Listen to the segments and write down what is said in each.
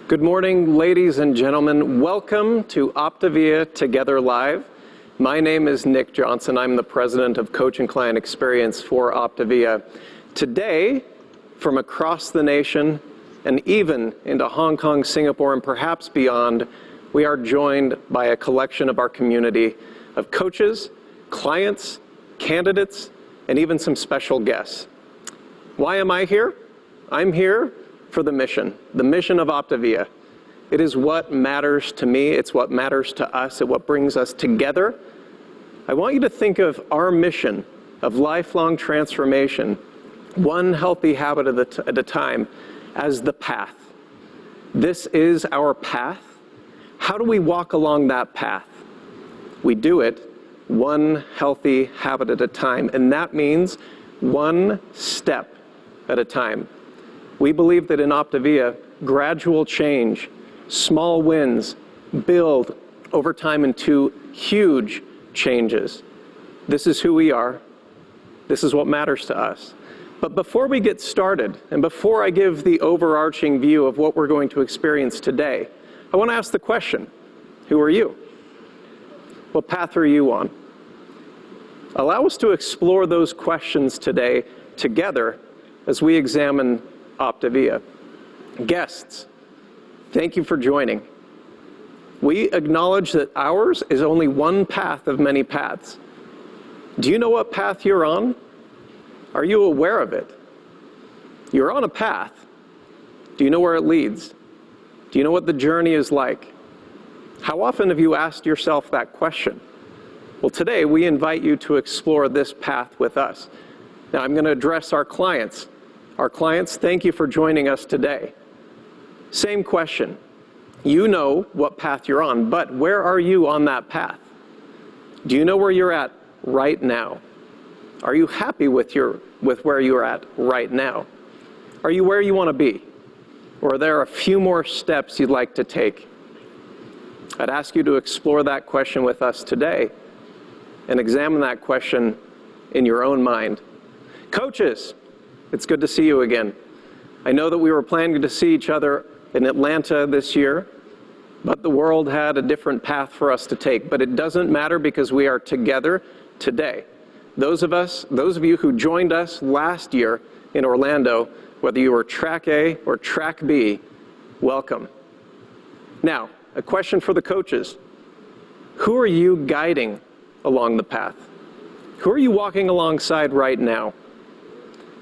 Good morning, ladies and gentlemen. Welcome to Optavia Together Live. My name is Nick Johnson. I'm the president of Coach and Client Experience for Optavia. Today, from across the nation and even into Hong Kong, Singapore, and perhaps beyond, we are joined by a collection of our community of coaches, clients, candidates, and even some special guests. Why am I here? I'm here for the mission of Optavia. It is what matters to me. It's what matters to us. It's what brings us together. I want you to think of our mission of lifelong transformation, one healthy habit at a time, as the path. This is our path. How do we walk along that path? We do it one healthy habit at a time, and that means one step at a time. We believe that in Optavia, gradual change, small wins, build over time into huge changes. This is who we are. This is what matters to us. But before we get started, and before I give the overarching view of what we're going to experience today, I want to ask the question, who are you? What path are you on? Allow us to explore those questions today together as we examine Optavia. Guests, thank you for joining. We acknowledge that ours is only one path of many paths. Do you know what path you're on? Are you aware of it? You're on a path. Do you know where it leads? Do you know what the journey is like? How often have you asked yourself that question? Well, today we invite you to explore this path with us. Now, I'm going to address our clients. Our clients, thank you for joining us today. Same question. You know what path you're on, but where are you on that path? Do you know where you're at right now? Are you happy with where you're at right now? Are you where you want to be? Or are there a few more steps you'd like to take? I'd ask you to explore that question with us today and examine that question in your own mind. Coaches, it's good to see you again. I know that we were planning to see each other in Atlanta this year, but the world had a different path for us to take. But it doesn't matter because we are together today. Those of you who joined us last year in Orlando, whether you were track A or track B, welcome. Now, a question for the coaches. Who are you guiding along the path? Who are you walking alongside right now?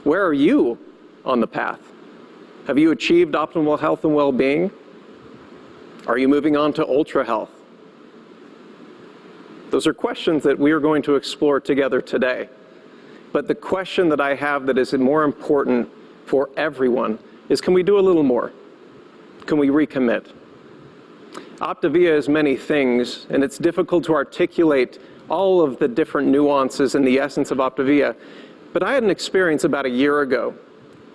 Where are you on the path? Have you achieved optimal health and well-being? Are you moving on to ultra health? Those are questions that we are going to explore together today. But the question that I have that is more important for everyone is, can we do a little more? Can we recommit? Optavia is many things, and it's difficult to articulate all of the different nuances and the essence of Optavia. But I had an experience about a year ago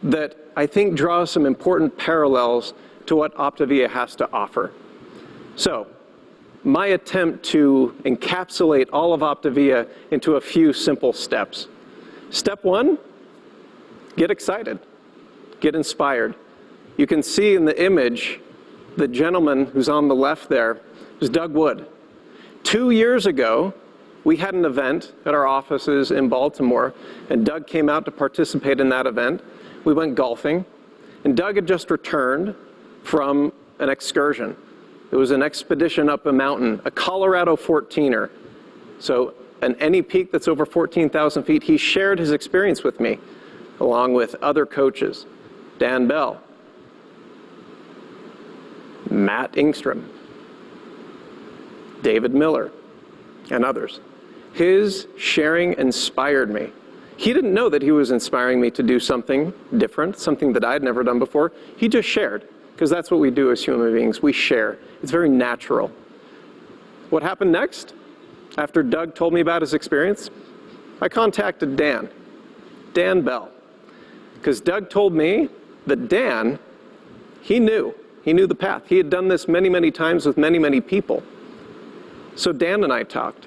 that I think draws some important parallels to what Optavia has to offer. So, my attempt to encapsulate all of Optavia into a few simple steps. Step one, get excited, get inspired. You can see in the image, the gentleman who's on the left there is Doug Wood. 2 years ago, we had an event at our offices in Baltimore, and Doug came out to participate in that event. We went golfing, and Doug had just returned from an excursion. It was an expedition up a mountain, a Colorado 14er. So any peak that's over 14,000 feet, he shared his experience with me, along with other coaches, Dan Bell, Matt Ingstrom, David Miller, and others. His sharing inspired me. He didn't know that he was inspiring me to do something different, something that I'd never done before. He just shared, because that's what we do as human beings. We share. It's very natural. What happened next? After Doug told me about his experience, I contacted Dan Bell, because Doug told me that Dan, he knew the path. He had done this many, many times with many, many people. So Dan and I talked.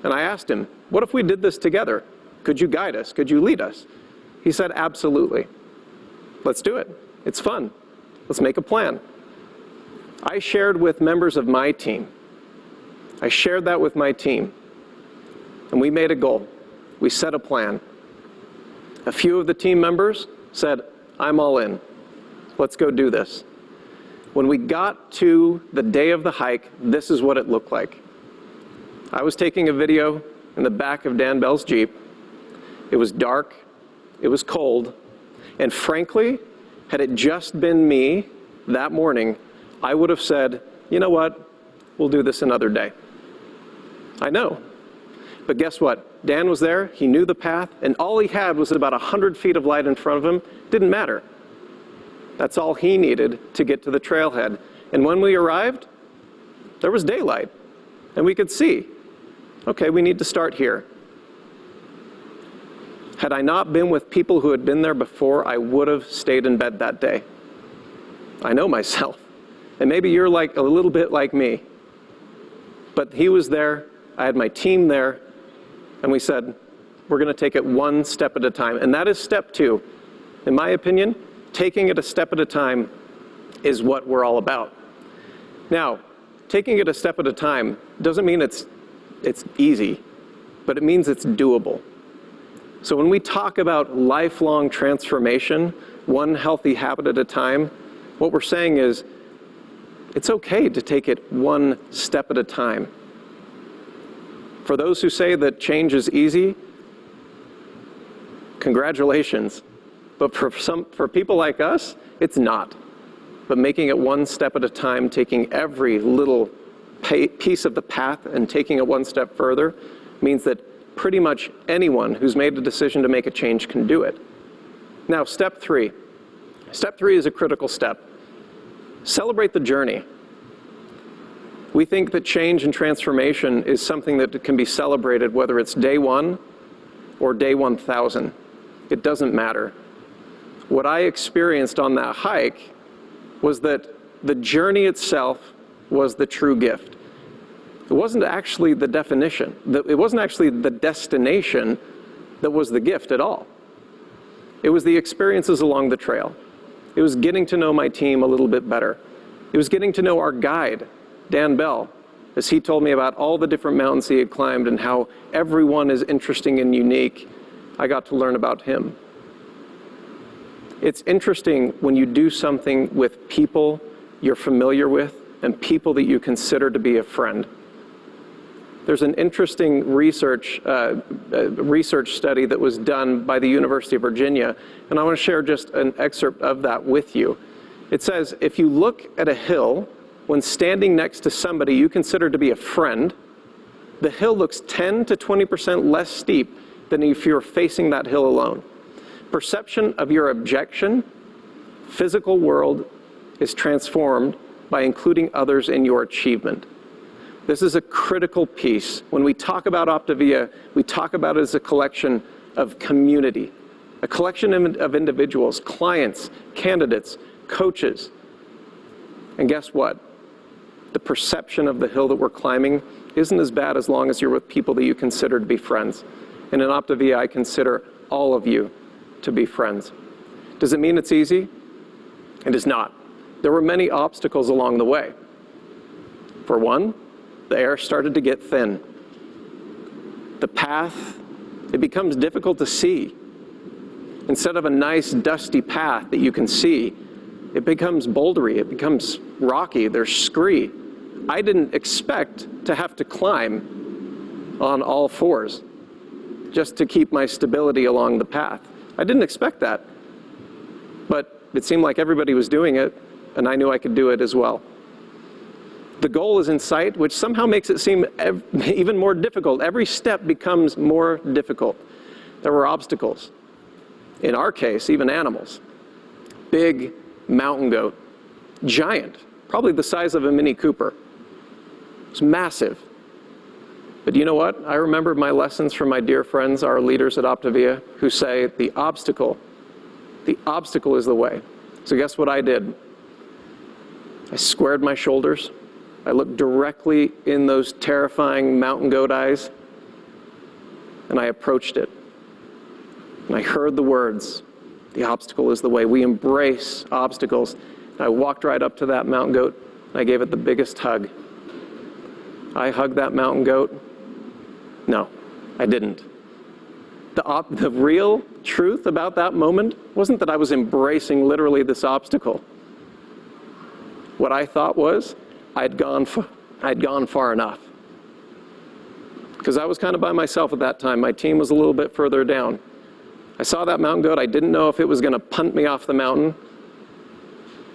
And I asked him, what if we did this together? Could you guide us? Could you lead us? He said, absolutely. Let's do it. It's fun. Let's make a plan. I shared with members of my team. I shared that with my team. And we made a goal. We set a plan. A few of the team members said, I'm all in. Let's go do this. When we got to the day of the hike, this is what it looked like. I was taking a video in the back of Dan Bell's Jeep. It was dark, it was cold, and frankly, had it just been me that morning, I would have said, you know what, we'll do this another day. I know. But guess what? Dan was there, he knew the path, and all he had was about 100 feet of light in front of him. Didn't matter. That's all he needed to get to the trailhead. And when we arrived, there was daylight, and we could see, okay, we need to start here. Had I not been with people who had been there before, I would have stayed in bed that day. I know myself. And maybe you're like a little bit like me. But he was there, I had my team there, and we said, we're going to take it one step at a time. And that is step 2. In my opinion, taking it a step at a time is what we're all about. Now, taking it a step at a time doesn't mean it's easy, but it means it's doable. So when we talk about lifelong transformation, one healthy habit at a time, what we're saying is it's okay to take it one step at a time. For those who say that change is easy, congratulations. But for people like us, it's not. But making it one step at a time, taking every little piece of the path and taking it one step further means that pretty much anyone who's made a decision to make a change can do it. Now, step 3. Step 3 is a critical step. Celebrate the journey. We think that change and transformation is something that can be celebrated whether it's day 1 or day 1,000. It doesn't matter. What I experienced on that hike was that the journey itself was the true gift. It wasn't actually the definition. It wasn't actually the destination that was the gift at all. It was the experiences along the trail. It was getting to know my team a little bit better. It was getting to know our guide, Dan Bell, as he told me about all the different mountains he had climbed and how everyone is interesting and unique. I got to learn about him. It's interesting when you do something with people you're familiar with and people that you consider to be a friend. There's an interesting research study that was done by the University of Virginia, and I want to share just an excerpt of that with you. It says, if you look at a hill when standing next to somebody you consider to be a friend, the hill looks 10 to 20% less steep than if you're facing that hill alone. Perception of your objection, physical world is transformed by including others in your achievement. This is a critical piece. When we talk about Optavia, we talk about it as a collection of community, a collection of individuals, clients, candidates, coaches. And guess what? The perception of the hill that we're climbing isn't as bad as long as you're with people that you consider to be friends. And in Optavia, I consider all of you to be friends. Does it mean it's easy? It is not. There were many obstacles along the way. For one, the air started to get thin. The path, it becomes difficult to see. Instead of a nice dusty path that you can see, it becomes bouldery, it becomes rocky, there's scree. I didn't expect to have to climb on all fours just to keep my stability along the path. I didn't expect that, but it seemed like everybody was doing it, and I knew I could do it as well. The goal is in sight, which somehow makes it seem even more difficult. Every step becomes more difficult. There were obstacles. In our case, even animals. Big mountain goat, giant, probably the size of a Mini Cooper. It was massive. But you know what? I remember my lessons from my dear friends, our leaders at Optavia, who say the obstacle is the way. So guess what I did? I squared my shoulders. I looked directly in those terrifying mountain goat eyes, and I approached it. And I heard the words, the obstacle is the way. We embrace obstacles. And I walked right up to that mountain goat, I gave it the biggest hug. I hugged that mountain goat? No, I didn't. The real truth about that moment wasn't that I was embracing literally this obstacle. What I thought was I'd gone far enough. Because I was kind of by myself at that time. My team was a little bit further down. I saw that mountain goat. I didn't know if it was going to punt me off the mountain.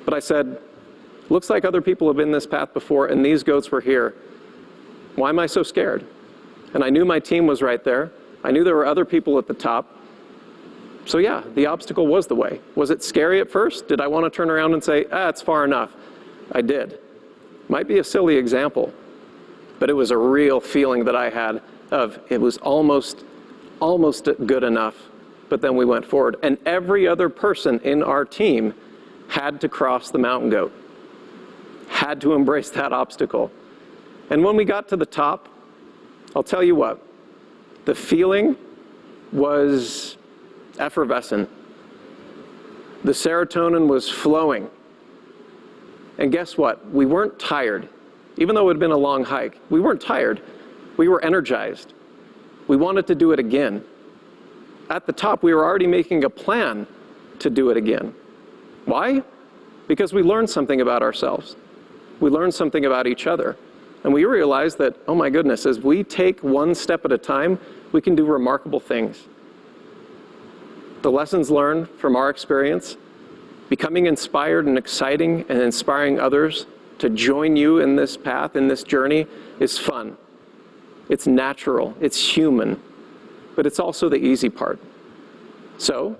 But I said, looks like other people have been this path before, and these goats were here. Why am I so scared? And I knew my team was right there. I knew there were other people at the top. So yeah, the obstacle was the way. Was it scary at first? Did I want to turn around and say, it's far enough? I did. Might be a silly example, but it was a real feeling that I had of it was almost good enough, but then we went forward. And every other person in our team had to cross the mountain goat, had to embrace that obstacle. And when we got to the top, I'll tell you what, the feeling was effervescent. The serotonin was flowing. And guess what? We weren't tired. Even though it had been a long hike, we weren't tired. We were energized. We wanted to do it again. At the top, we were already making a plan to do it again. Why? Because we learned something about ourselves. We learned something about each other. And we realized that, oh my goodness, as we take one step at a time, we can do remarkable things. The lessons learned from our experience, becoming inspired and exciting and inspiring others to join you in this path, in this journey, is fun. It's natural, it's human, but it's also the easy part. So,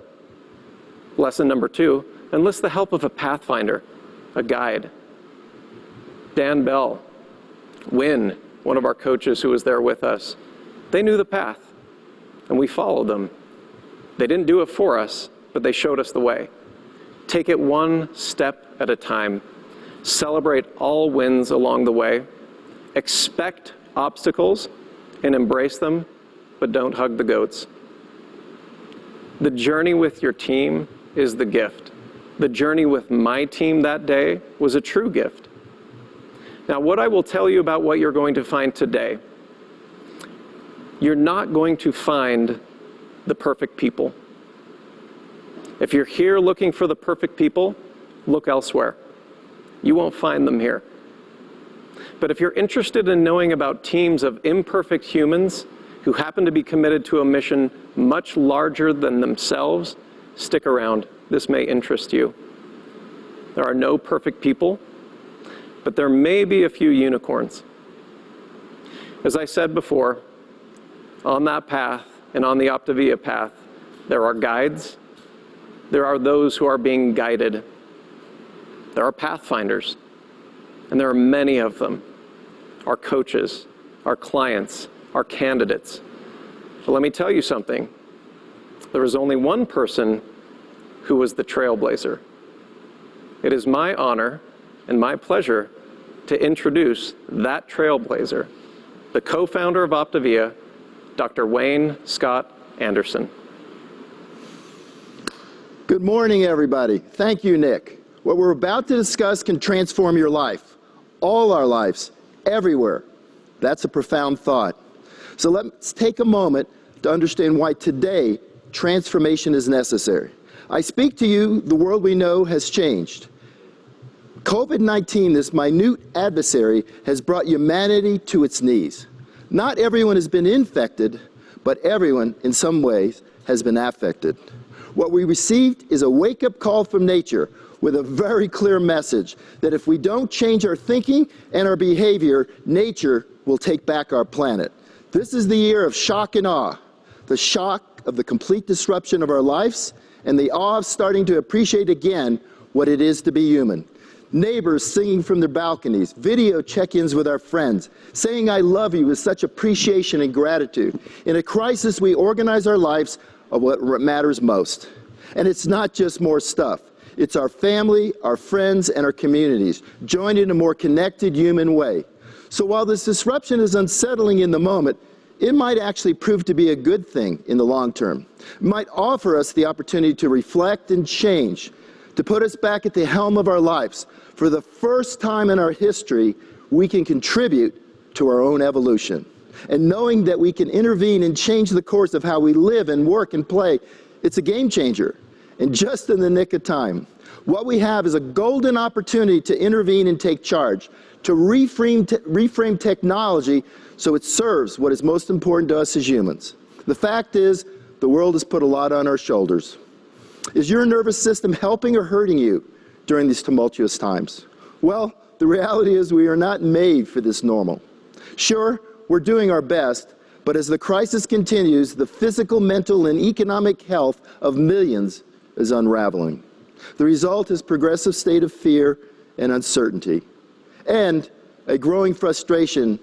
lesson number 2, enlist the help of a pathfinder, a guide. Dan Bell, Wynn, one of our coaches who was there with us, they knew the path, and we followed them. They didn't do it for us, but they showed us the way. Take it one step at a time. Celebrate all wins along the way. Expect obstacles and embrace them, but don't hug the goats. The journey with your team is the gift. The journey with my team that day was a true gift. Now, what I will tell you about what you're going to find today, you're not going to find the perfect people. If you're here looking for the perfect people, look elsewhere. You won't find them here. But if you're interested in knowing about teams of imperfect humans who happen to be committed to a mission much larger than themselves, stick around. This may interest you. There are no perfect people, but there may be a few unicorns. As I said before, on that path and on the Optavia path, there are guides. There are those who are being guided. There are pathfinders, and there are many of them. Our coaches, our clients, our candidates. But let me tell you something. There was only one person who was the trailblazer. It is my honor and my pleasure to introduce that trailblazer, the co-founder of Optavia, Dr. Wayne Scott Anderson. Good morning, everybody. Thank you, Nick. What we're about to discuss can transform your life, all our lives, everywhere. That's a profound thought. So let's take a moment to understand why today transformation is necessary. I speak to you, the world we know has changed. COVID-19, this minute adversary, has brought humanity to its knees. Not everyone has been infected, but everyone, in some ways, has been affected. What we received is a wake-up call from nature with a very clear message that if we don't change our thinking and our behavior, nature will take back our planet. This is the year of shock and awe, the shock of the complete disruption of our lives and the awe of starting to appreciate again what it is to be human. Neighbors singing from their balconies, video check-ins with our friends, saying I love you with such appreciation and gratitude. In a crisis, we organize our lives of what matters most. And it's not just more stuff. It's our family, our friends, and our communities, joined in a more connected human way. So while this disruption is unsettling in the moment, it might actually prove to be a good thing in the long term. It might offer us the opportunity to reflect and change, to put us back at the helm of our lives. For the first time in our history, we can contribute to our own evolution. And knowing that we can intervene and change the course of how we live and work and play, it's a game changer, and just in the nick of time. What we have is a golden opportunity to intervene and take charge, to reframe technology so it serves what is most important to us as humans. The fact is, the world has put a lot on our shoulders. Is your nervous system helping or hurting you during these tumultuous times? Well, the reality is we are not made for this normal. Sure, we're doing our best, but as the crisis continues, the physical, mental, and economic health of millions is unraveling. The result is a progressive state of fear and uncertainty, and a growing frustration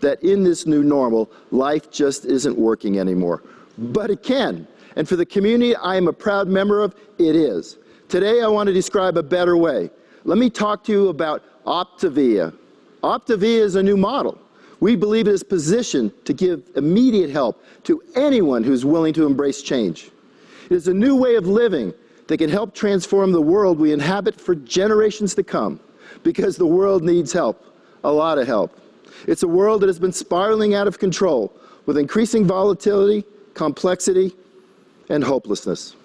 that in this new normal, life just isn't working anymore. But it can, and for the community I am a proud member of, it is. Today I want to describe a better way. Let me talk to you about Optavia. Optavia is a new model. We believe it is positioned to give immediate help to anyone who's willing to embrace change. It is a new way of living that can help transform the world we inhabit for generations to come, because the world needs help, a lot of help. It's a world that has been spiraling out of control with increasing volatility, complexity, and hopelessness.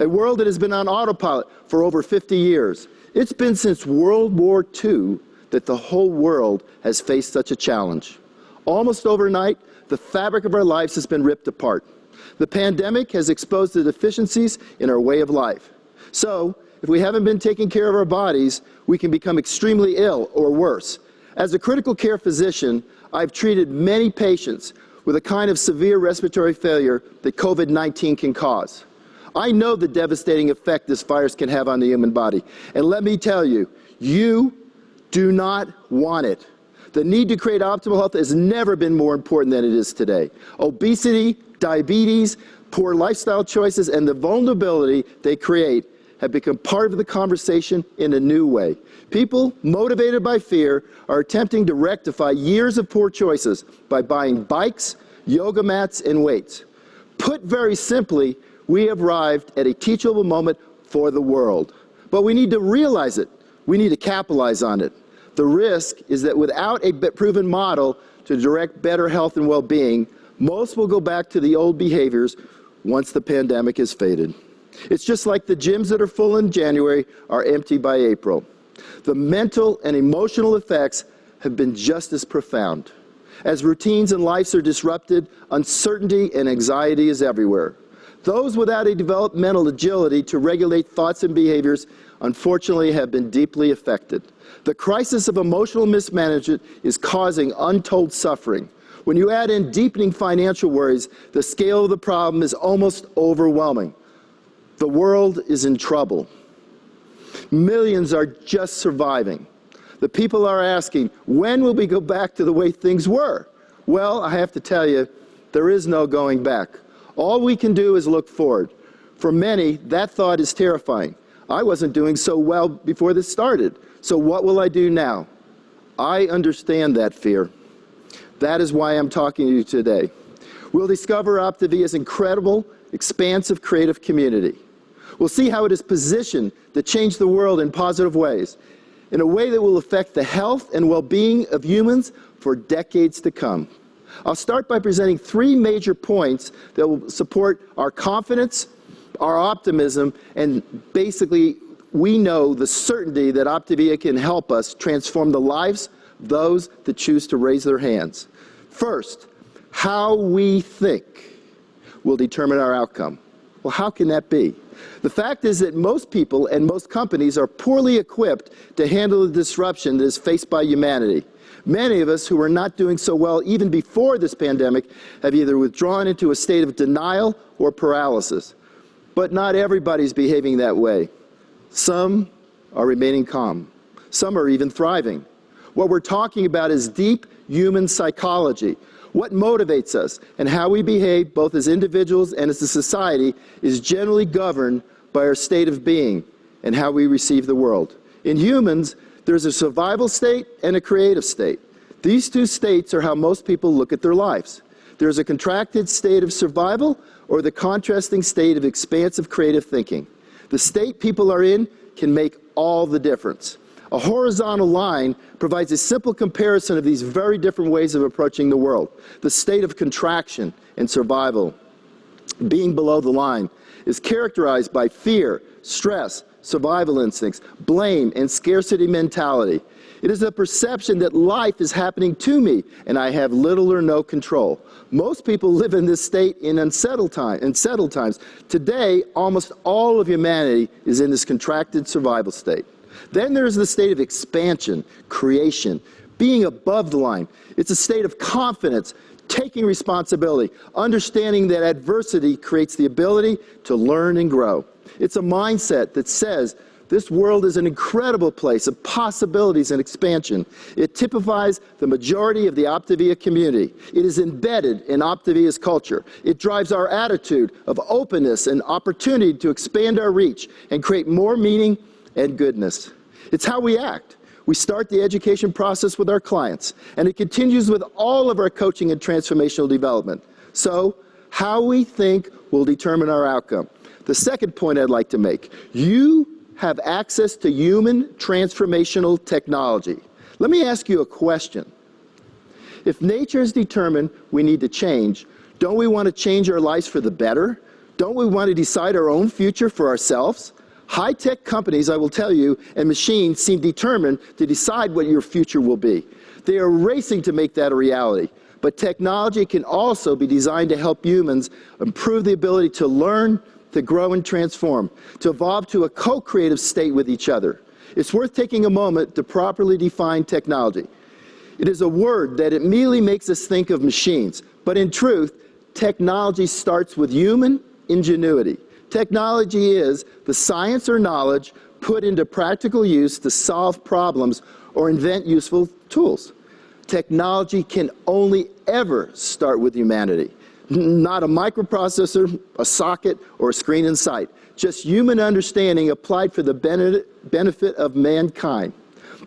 A world that has been on autopilot for over 50 years. It's been since World War II that the whole world has faced such a challenge. Almost overnight, the fabric of our lives has been ripped apart. The pandemic has exposed the deficiencies in our way of life. So, if we haven't been taking care of our bodies, we can become extremely ill or worse. As a critical care physician, I've treated many patients with a kind of severe respiratory failure that COVID-19 can cause. I know the devastating effect this virus can have on the human body. And let me tell you, you do not want it. The need to create optimal health has never been more important than it is today. Obesity, diabetes, poor lifestyle choices, and the vulnerability they create have become part of the conversation in a new way. People motivated by fear are attempting to rectify years of poor choices by buying bikes, yoga mats, and weights. Put very simply, we have arrived at a teachable moment for the world. But we need to realize it. We need to capitalize on it. The risk is that without a proven model to direct better health and well-being, most will go back to the old behaviors once the pandemic has faded. It's just like the gyms that are full in January are empty by April. The mental and emotional effects have been just as profound. As routines and lives are disrupted, uncertainty and anxiety is everywhere. Those without a developmental agility to regulate thoughts and behaviors, unfortunately, have been deeply affected. The crisis of emotional mismanagement is causing untold suffering. When you add in deepening financial worries, the scale of the problem is almost overwhelming. The world is in trouble. Millions are just surviving. The people are asking, when will we go back to the way things were? Well, I have to tell you, there is no going back. All we can do is look forward. For many, that thought is terrifying. I wasn't doing so well before this started, so what will I do now? I understand that fear. That is why I'm talking to you today. We'll discover Optavia's incredible, expansive, creative community. We'll see how it is positioned to change the world in positive ways, in a way that will affect the health and well-being of humans for decades to come. I'll start by presenting 3 major points that will support our confidence, our optimism, and basically, we know the certainty that Optavia can help us transform the lives of those that choose to raise their hands. First, how we think will determine our outcome. Well, how can that be? The fact is that most people and most companies are poorly equipped to handle the disruption that is faced by humanity. Many of us who were not doing so well even before this pandemic have either withdrawn into a state of denial or paralysis. But not everybody's behaving that way. Some are remaining calm. Some are even thriving. What we're talking about is deep human psychology. What motivates us and how we behave both as individuals and as a society is generally governed by our state of being and how we receive the world. In humans, there's a survival state and a creative state. These 2 states are how most people look at their lives. There's a contracted state of survival or the contrasting state of expansive creative thinking. The state people are in can make all the difference. A horizontal line provides a simple comparison of these very different ways of approaching the world. The state of contraction and survival, being below the line, is characterized by fear, stress, survival instincts, blame, and scarcity mentality. It is a perception that life is happening to me and I have little or no control. Most people live in this state in unsettled times. Today, almost all of humanity is in this contracted survival state. Then there's the state of expansion, creation, being above the line. It's a state of confidence, taking responsibility, understanding that adversity creates the ability to learn and grow. It's a mindset that says this world is an incredible place of possibilities and expansion. It typifies the majority of the Optavia community. It is embedded in Optavia's culture. It drives our attitude of openness and opportunity to expand our reach and create more meaning and goodness. It's how we act. We start the education process with our clients, and it continues with all of our coaching and transformational development. So, how we think will determine our outcome. The second point I'd like to make, you have access to human transformational technology. Let me ask you a question. If nature has determined we need to change, don't we want to change our lives for the better? Don't we want to decide our own future for ourselves? High-tech companies, I will tell you, and machines seem determined to decide what your future will be. They are racing to make that a reality. But technology can also be designed to help humans improve the ability to learn, to grow and transform, to evolve to a co-creative state with each other. It's worth taking a moment to properly define technology. It is a word that immediately makes us think of machines, but in truth, technology starts with human ingenuity. Technology is the science or knowledge put into practical use to solve problems or invent useful tools. Technology can only ever start with humanity. Not a microprocessor, a socket, or a screen in sight. Just human understanding applied for the benefit of mankind.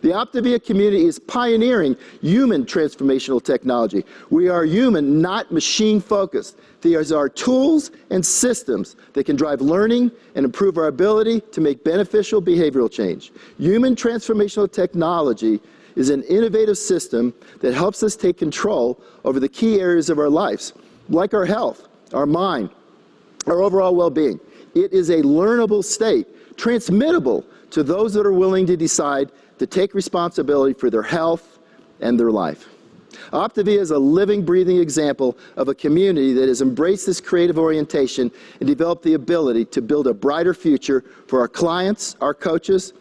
The Optavia community is pioneering human transformational technology. We are human, not machine-focused. These are tools and systems that can drive learning and improve our ability to make beneficial behavioral change. Human transformational technology is an innovative system that helps us take control over the key areas of our lives, like our health, our mind, our overall well-being. It is a learnable state, transmittable to those that are willing to decide to take responsibility for their health and their life. Optavia is a living, breathing example of a community that has embraced this creative orientation and developed the ability to build a brighter future for our clients, our coaches,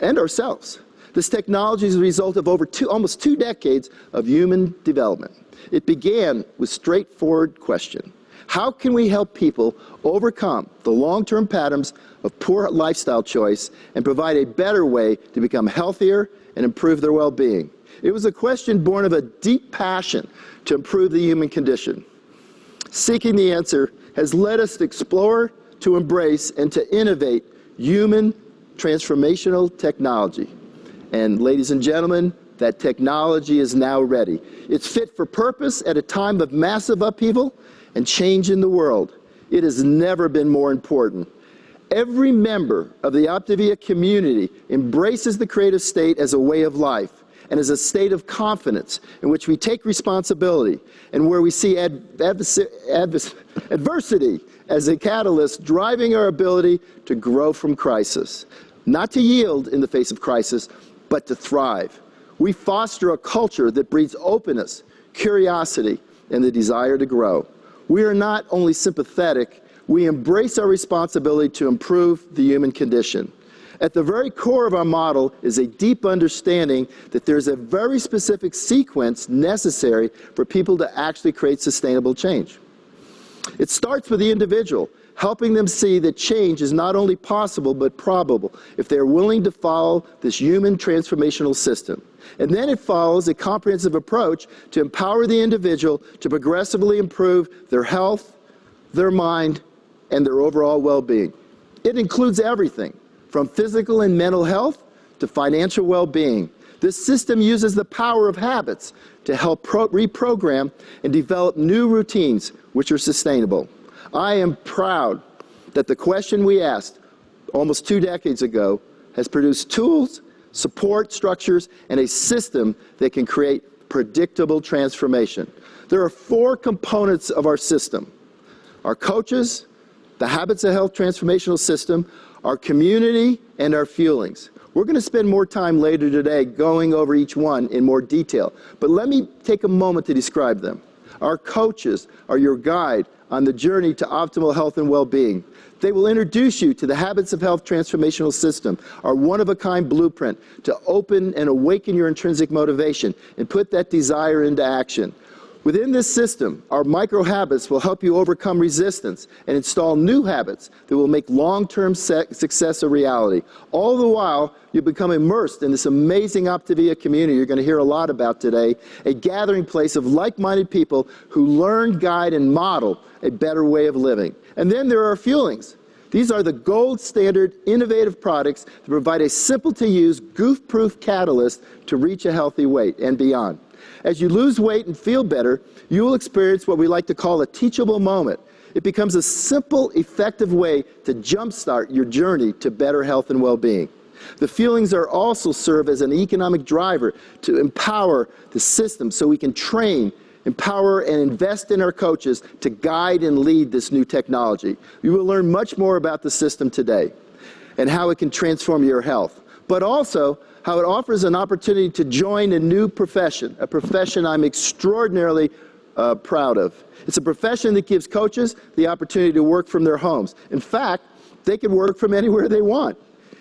and ourselves. This technology is a result of almost 2 decades of human development. It began with a straightforward question. How can we help people overcome the long-term patterns of poor lifestyle choice and provide a better way to become healthier and improve their well-being? It was a question born of a deep passion to improve the human condition. Seeking the answer has led us to explore, to embrace, and to innovate human transformational technology. And ladies and gentlemen, that technology is now ready. It's fit for purpose at a time of massive upheaval and change in the world. It has never been more important. Every member of the Optavia community embraces the creative state as a way of life and as a state of confidence in which we take responsibility and where we see adversity as a catalyst driving our ability to grow from crisis. Not to yield in the face of crisis, but to thrive. We foster a culture that breeds openness, curiosity, and the desire to grow. We are not only sympathetic, we embrace our responsibility to improve the human condition. At the very core of our model is a deep understanding that there's a very specific sequence necessary for people to actually create sustainable change. It starts with the individual, helping them see that change is not only possible but probable if they're willing to follow this human transformational system. And then it follows a comprehensive approach to empower the individual to progressively improve their health, their mind, and their overall well-being. It includes everything from physical and mental health to financial well-being. This system uses the power of habits to help reprogram and develop new routines which are sustainable. I am proud that the question we asked almost 2 decades ago, has produced tools, support structures, and a system that can create predictable transformation. There are 4 components of our system: our coaches, the Habits of Health transformational system, our community, and our fuelings. We're going to spend more time later today going over each one in more detail, but let me take a moment to describe them. Our coaches are your guide on the journey to optimal health and well-being. They will introduce you to the Habits of Health transformational system, our one-of-a-kind blueprint to open and awaken your intrinsic motivation and put that desire into action. Within this system, our micro-habits will help you overcome resistance and install new habits that will make long-term success a reality. All the while, you become immersed in this amazing Optavia community you're going to hear a lot about today, a gathering place of like-minded people who learn, guide, and model a better way of living. And then there are fuelings. These are the gold standard innovative products that provide a simple-to-use, goof-proof catalyst to reach a healthy weight and beyond. As you lose weight and feel better, you will experience what we like to call a teachable moment. It becomes a simple, effective way to jumpstart your journey to better health and well-being. The feelings are also serve as an economic driver to empower the system so we can train, empower, and invest in our coaches to guide and lead this new technology. You will learn much more about the system today and how it can transform your health, but also how it offers an opportunity to join a new profession, a profession I'm extraordinarily proud of. It's a profession that gives coaches the opportunity to work from their homes. In fact, they can work from anywhere they want.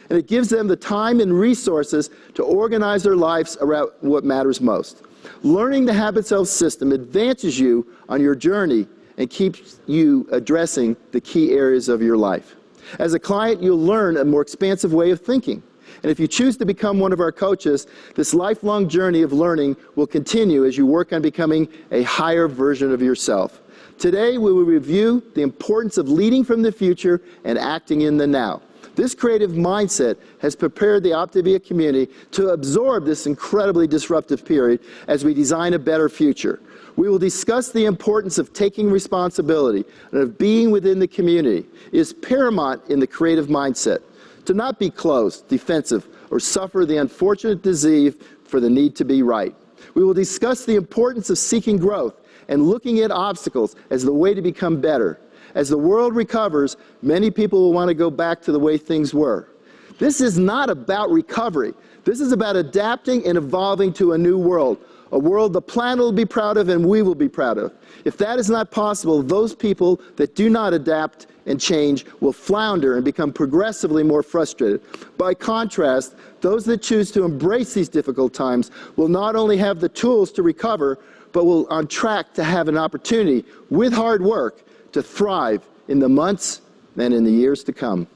And it gives them the time and resources to organize their lives around what matters most. Learning the Habits Health system advances you on your journey and keeps you addressing the key areas of your life. As a client, you'll learn a more expansive way of thinking. And if you choose to become one of our coaches, this lifelong journey of learning will continue as you work on becoming a higher version of yourself. Today, we will review the importance of leading from the future and acting in the now. This creative mindset has prepared the Optavia community to absorb this incredibly disruptive period as we design a better future. We will discuss the importance of taking responsibility and of being within the community. It is paramount in the creative mindset to not be closed, defensive, or suffer the unfortunate disease for the need to be right. We will discuss the importance of seeking growth and looking at obstacles as the way to become better. As the world recovers, many people will want to go back to the way things were. This is not about recovery. This is about adapting and evolving to a new world, a world the planet will be proud of and we will be proud of. If that is not possible, those people that do not adapt and change will flounder and become progressively more frustrated. By contrast, those that choose to embrace these difficult times will not only have the tools to recover, but will on track to have an opportunity, with hard work, to thrive in the months and in the years to come.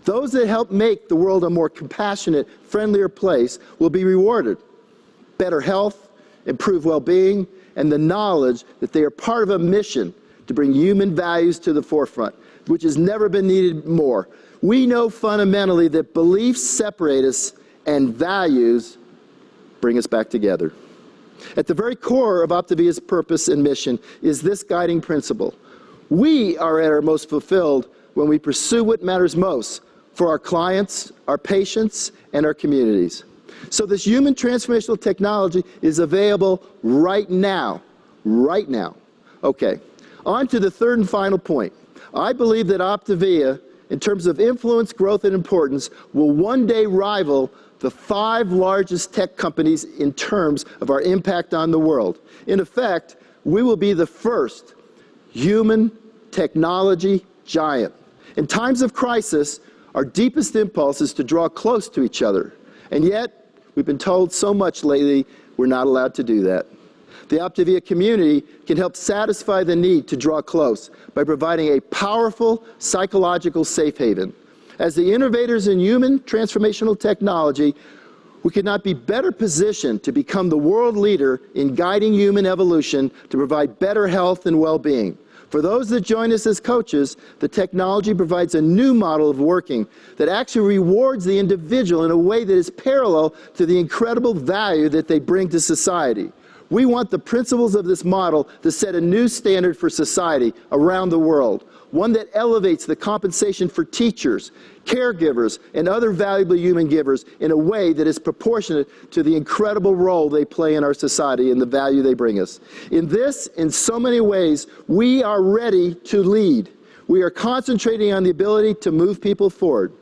Those that help make the world a more compassionate, friendlier place will be rewarded. Better health, improved well-being, and the knowledge that they are part of a mission to bring human values to the forefront, which has never been needed more. We know fundamentally that beliefs separate us and values bring us back together. At the very core of Optavia's purpose and mission is this guiding principle. We are at our most fulfilled when we pursue what matters most for our clients, our patients, and our communities. So this human transformational technology is available right now. Right now. Okay, on to the third and final point. I believe that Optavia, in terms of influence, growth, and importance, will one day rival the 5 largest tech companies in terms of our impact on the world. In effect, we will be the first human technology giant. In times of crisis, our deepest impulse is to draw close to each other. And yet, we've been told so much lately, we're not allowed to do that. The Optavia community can help satisfy the need to draw close by providing a powerful psychological safe haven. As the innovators in human transformational technology, we could not be better positioned to become the world leader in guiding human evolution to provide better health and well-being. For those that join us as coaches, the technology provides a new model of working that actually rewards the individual in a way that is parallel to the incredible value that they bring to society. We want the principles of this model to set a new standard for society around the world, one that elevates the compensation for teachers, caregivers, and other valuable human givers in a way that is proportionate to the incredible role they play in our society and the value they bring us. In this, in so many ways, we are ready to lead. We are concentrating on the ability to move people forward.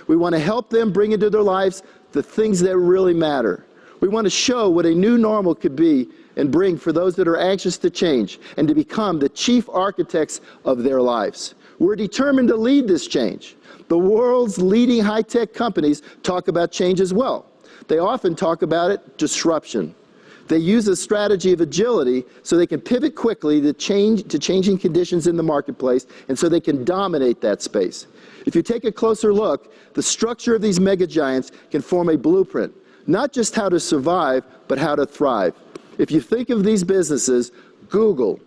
We want to help them bring into their lives the things that really matter. We want to show what a new normal could be and bring for those that are anxious to change and to become the chief architects of their lives. We're determined to lead this change. The world's leading high-tech companies talk about change as well. They often talk about it disruption. They use a strategy of agility so they can pivot quickly to changing conditions in the marketplace, and so they can dominate that space. If you take a closer look, the structure of these mega giants can form a blueprint, not just how to survive, but how to thrive. If you think of these businesses, Google,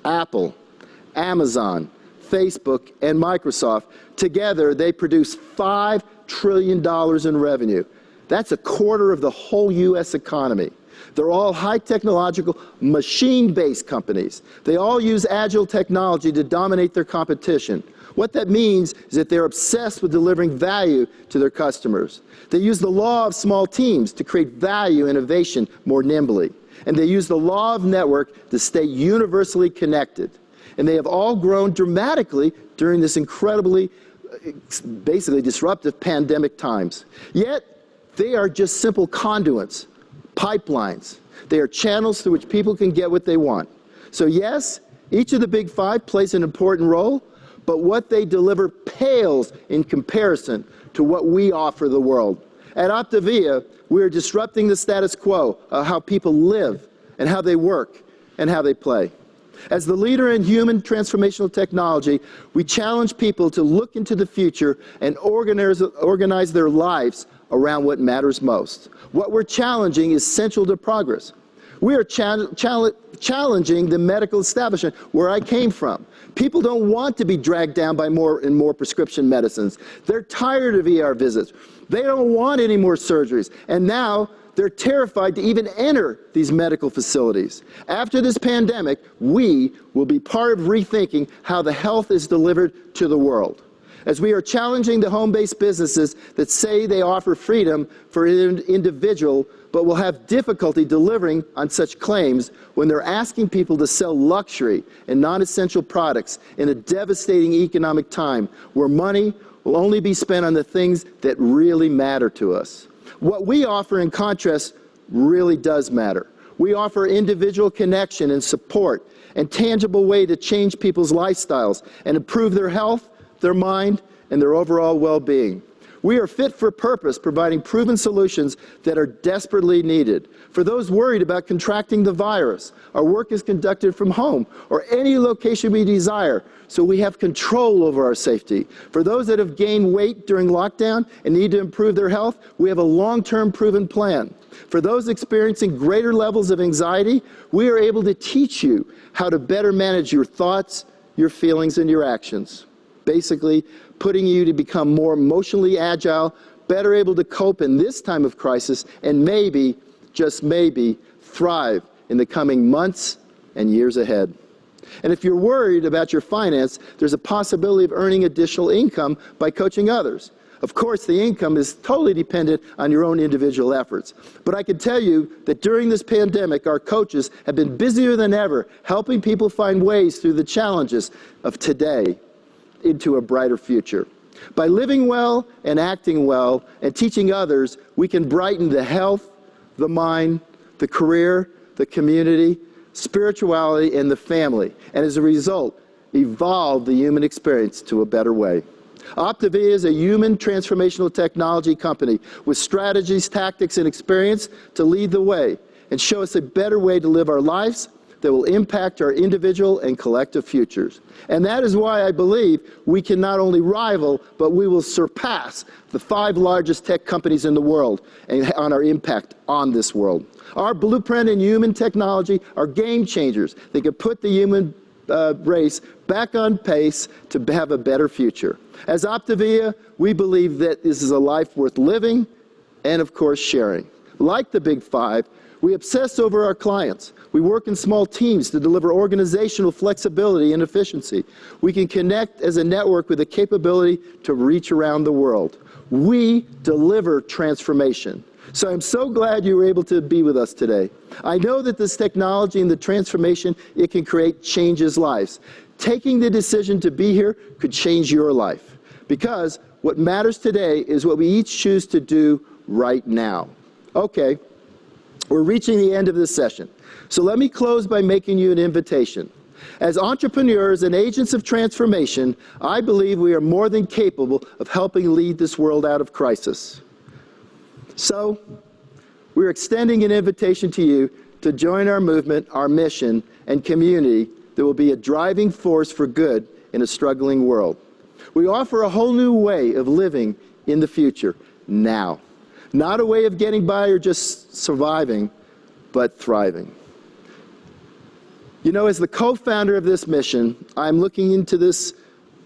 Apple, Amazon, Facebook, and Microsoft, together they produce $5 trillion in revenue. That's a quarter of the whole U.S. economy. They're all high technological, machine-based companies. They all use agile technology to dominate their competition. What that means is that they're obsessed with delivering value to their customers. They use the law of small teams to create value innovation more nimbly. And they use the law of network to stay universally connected. And they have all grown dramatically during this incredibly, basically disruptive pandemic times. Yet, they are just simple conduits, pipelines. They are channels through which people can get what they want. So yes, each of the big five plays an important role, but what they deliver pales in comparison to what we offer the world. At Optavia, we are disrupting the status quo of how people live and how they work and how they play. As the leader in human transformational technology, we challenge people to look into the future and organize their lives around what matters most. What we're challenging is central to progress. We are challenging the medical establishment where I came from. People don't want to be dragged down by more and more prescription medicines. They're tired of ER visits. They don't want any more surgeries. And now they're terrified to even enter these medical facilities. After this pandemic, we will be part of rethinking how the health is delivered to the world. As we are challenging the home-based businesses that say they offer freedom for an individual, but will have difficulty delivering on such claims when they're asking people to sell luxury and non-essential products in a devastating economic time where money will only be spent on the things that really matter to us. What we offer, in contrast, really does matter. We offer individual connection and support and tangible way to change people's lifestyles and improve their health, their mind, and their overall well-being. We are fit for purpose, providing proven solutions that are desperately needed. For those worried about contracting the virus, our work is conducted from home or any location we desire, so we have control over our safety. For those that have gained weight during lockdown and need to improve their health, we have a long-term proven plan. For those experiencing greater levels of anxiety, we are able to teach you how to better manage your thoughts, your feelings, and your actions. Basically, putting you to become more emotionally agile, better able to cope in this time of crisis, and maybe, just maybe, thrive in the coming months and years ahead. And if you're worried about your finance, there's a possibility of earning additional income by coaching others. Of course, the income is totally dependent on your own individual efforts. But I can tell you that during this pandemic, our coaches have been busier than ever, helping people find ways through the challenges of today into a brighter future. By living well and acting well and teaching others, we can brighten the health, the mind, the career, the community, spirituality, and the family, and as a result, evolve the human experience to a better way. Optavia is a human transformational technology company with strategies, tactics, and experience to lead the way and show us a better way to live our lives that will impact our individual and collective futures. And that is why I believe we can not only rival, but we will surpass the 5 largest tech companies in the world and on our impact on this world. Our blueprint in human technology are game changers. They can put the human race back on pace to have a better future. As Optavia, we believe that this is a life worth living and, of course, sharing. Like the big 5, We obsess over our clients. We work in small teams to deliver organizational flexibility and efficiency. We can connect as a network with the capability to reach around the world. We deliver transformation. So I'm so glad you were able to be with us today. I know that this technology and the transformation it can create changes lives. Taking the decision to be here could change your life. Because what matters today is what we each choose to do right now. Okay, we're reaching the end of this session. So let me close by making you an invitation. As entrepreneurs and agents of transformation, I believe we are more than capable of helping lead this world out of crisis. So, we're extending an invitation to you to join our movement, our mission, and community that will be a driving force for good in a struggling world. We offer a whole new way of living in the future, now. Not a way of getting by or just surviving, but thriving. You know, as the co-founder of this mission, I'm looking into this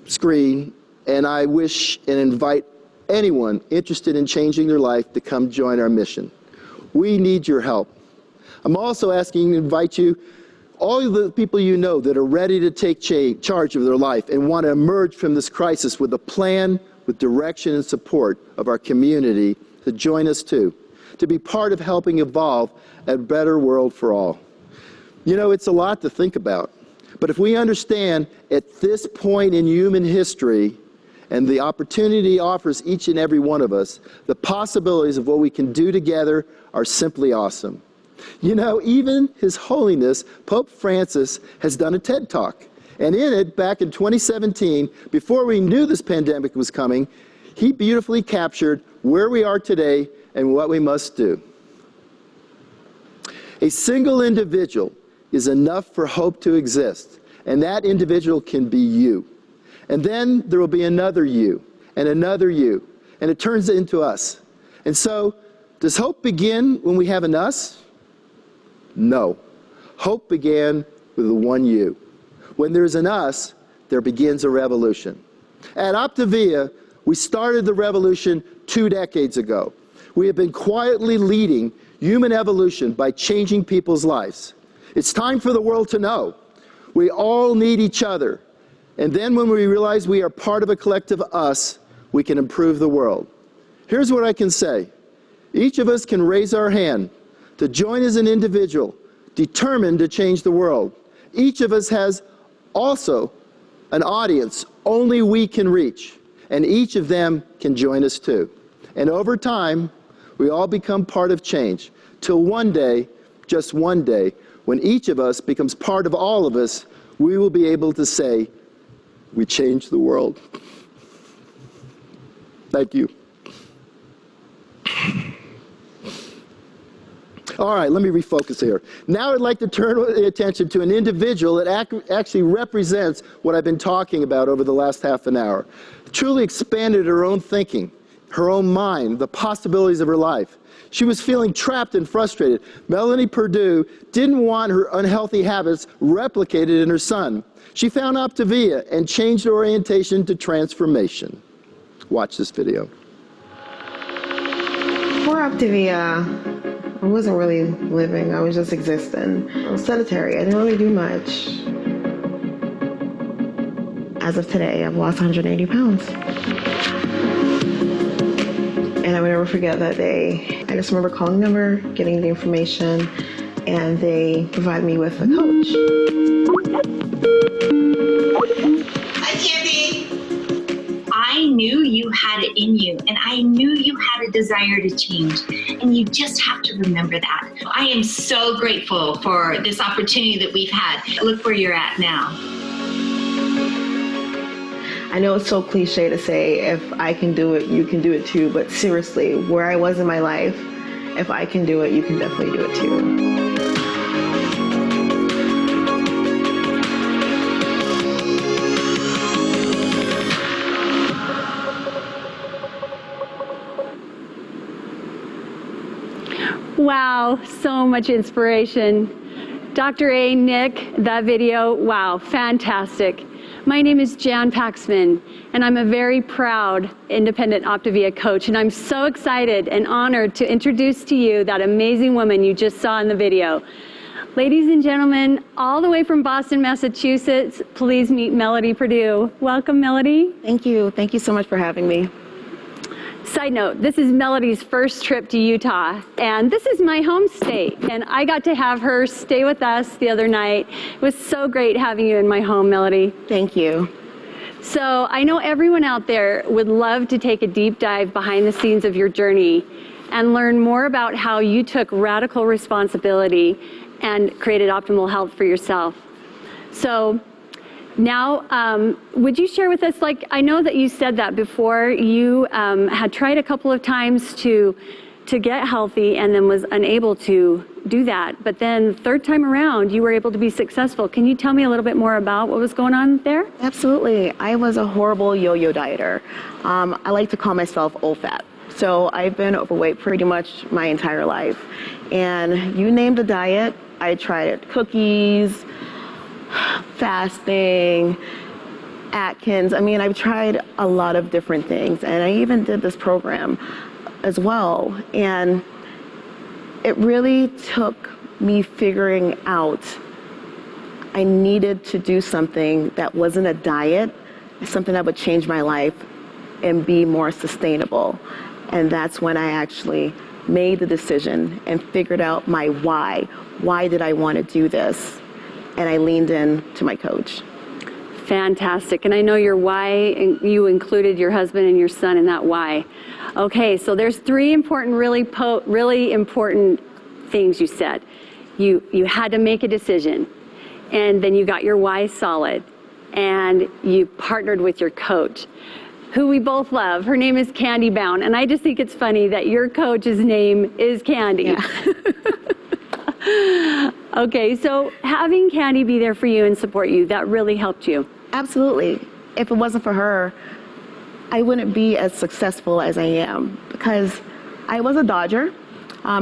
screen, and I wish and invite anyone interested in changing their life to come join our mission. We need your help. I'm also asking to invite you, all of the people you know that are ready to take charge of their life and want to emerge from this crisis with a plan, with direction and support of our community, to join us too, to be part of helping evolve a better world for all. You know, it's a lot to think about, but if we understand at this point in human history and the opportunity offers each and every one of us, the possibilities of what we can do together are simply awesome. You know, even His Holiness, Pope Francis, has done a TED Talk. And in it, back in 2017, before we knew this pandemic was coming, he beautifully captured where we are today and what we must do. A single individual is enough for hope to exist, and that individual can be you. And then there will be another you, and another you, and it turns into us. And so, does hope begin when we have an us? No. Hope began with the one you. When there's an us, there begins a revolution. At Optavia, we started the revolution 2 decades ago. We have been quietly leading human evolution by changing people's lives. It's time for the world to know. We all need each other. And then when we realize we are part of a collective us, we can improve the world. Here's what I can say. Each of us can raise our hand to join as an individual, determined to change the world. Each of us has also an audience only we can reach, and each of them can join us too. And over time, we all become part of change, till one day, just one day, when each of us becomes part of all of us, we will be able to say, we changed the world. Thank you. All right, let me refocus here. Now I'd like to turn attention to an individual that actually represents what I've been talking about over the last half an hour. Truly expanded her own thinking, her own mind, the possibilities of her life. She was feeling trapped and frustrated. Melanie Perdue didn't want her unhealthy habits replicated in her son. She found Optavia and changed her orientation to transformation. Watch this video. Before Optavia, I wasn't really living, I was just existing. I was sedentary, I didn't really do much. As of today, I've lost 180 pounds. And I would never forget that day. I just remember calling the number, getting the information, and they provided me with a coach. Hi, Candy. I knew you had it in you, and I knew you had a desire to change, and you just have to remember that. I am so grateful for this opportunity that we've had. Look where you're at now. I know it's so cliche to say, if I can do it, you can do it too, but seriously, where I was in my life, if I can do it, you can definitely do it too. Wow, so much inspiration. Dr. A, Nick, that video, wow, fantastic. My name is Jan Paxman, and I'm a very proud independent Optavia coach, and I'm so excited and honored to introduce to you that amazing woman you just saw in the video. Ladies and gentlemen, all the way from Boston, Massachusetts, please meet Melody Purdue. Welcome, Melody. Thank you. Thank you so much for having me. Side note, this is Melody's first trip to Utah, and this is my home state, and I got to have her stay with us the other night. It was so great having you in my home, Melody. Thank you. So I know everyone out there would love to take a deep dive behind the scenes of your journey and learn more about how you took radical responsibility and created optimal health for yourself. So now, would you share with us, like, I know that you said that before, you had tried a couple of times to get healthy and then was unable to do that, but then third time around, you were able to be successful. Can you tell me a little bit more about what was going on there? Absolutely. I was a horrible yo-yo dieter. I like to call myself old fat. So I've been overweight pretty much my entire life. And you named a diet, I tried it. Cookies, fasting, Atkins. I mean, I've tried a lot of different things, and I even did this program as well. And it really took me figuring out I needed to do something that wasn't a diet, something that would change my life and be more sustainable. And that's when I actually made the decision and figured out my why. Why did I want to do this? And I leaned in to my coach. Fantastic. And I know your why, you included your husband and your son in that why. Okay, so there's three important, really important things you said. You had to make a decision, and then you got your why solid, and you partnered with your coach, who we both love. Her name is Candy Bound, and I just think it's funny that your coach's name is Candy. Yeah. Okay, so having Candy be there for you and support you, that really helped you. Absolutely. If it wasn't for her, I wouldn't be as successful as I am, because I was a dodger.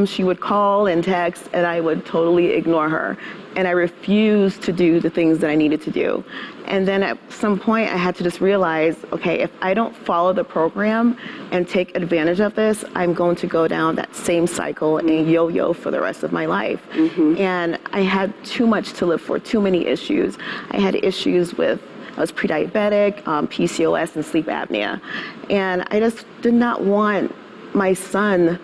She would call and text, and I would totally ignore her. And I refused to do the things that I needed to do. And then at some point, I had to just realize, okay, if I don't follow the program and take advantage of this, I'm going to go down that same cycle and yo-yo for the rest of my life. Mm-hmm. And I had too much to live for, too many issues. I had issues with, I was pre-diabetic, PCOS, and sleep apnea. And I just did not want my son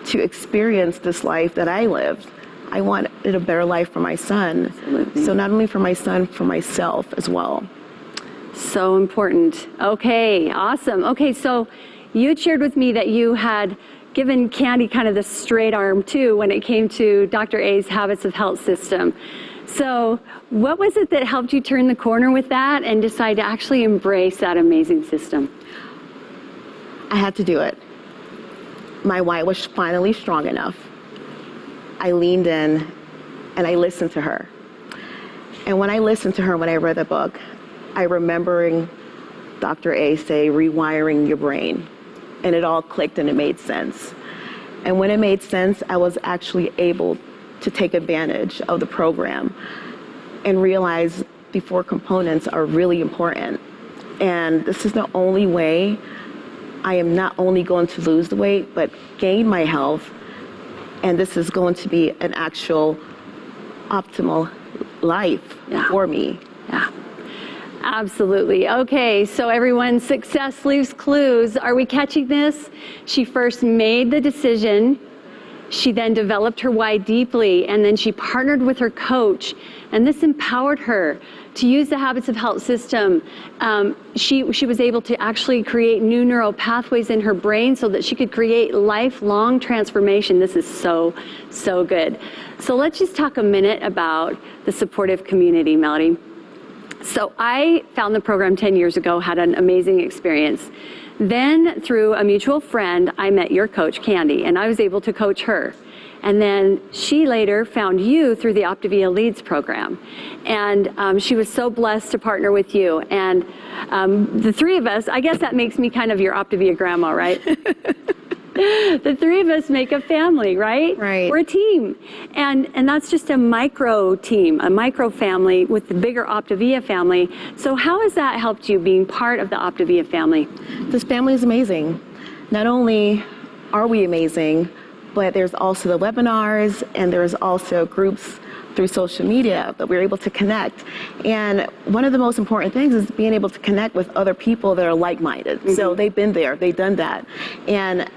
to experience this life that I lived. I wanted a better life for my son. Absolutely. So not only for my son, for myself as well. So important. Okay, awesome. Okay, so you had shared with me that you had given Candy kind of the straight arm too when it came to Dr. A's Habits of Health system. So what was it that helped you turn the corner with that and decide to actually embrace that amazing system? I had to do it. My why was finally strong enough. I leaned in and I listened to her. And when I listened to her, when I read the book, I remembering Dr. A say, rewiring your brain. And it all clicked and it made sense. And when it made sense, I was actually able to take advantage of the program and realize the 4 components are really important. And this is the only way I am not only going to lose the weight, but gain my health. And this is going to be an actual optimal life for me. Yeah, absolutely. Okay, so everyone, success leaves clues. Are we catching this? She first made the decision. She then developed her why deeply, and then she partnered with her coach, and this empowered her to use the Habits of Health system. She was able to actually create new neural pathways in her brain so that she could create lifelong transformation. This is so, so good. So let's just talk a minute about the supportive community, Melody. So I found the program 10 years ago, had an amazing experience. Then through a mutual friend, I met your coach, Candy, and I was able to coach her. And then she later found you through the Optavia Leads program. And she was so blessed to partner with you. And the 3 of us, I guess that makes me kind of your Optavia grandma, right? The three of us make a family, right? Right. We're a team. And that's just a micro team, a micro family with the bigger Optavia family. So how has that helped you being part of the Optavia family? This family is amazing. Not only are we amazing, but there's also the webinars and there's also groups through social media that we're able to connect. And one of the most important things is being able to connect with other people that are like-minded. Mm-hmm. So they've been there, they've done that. And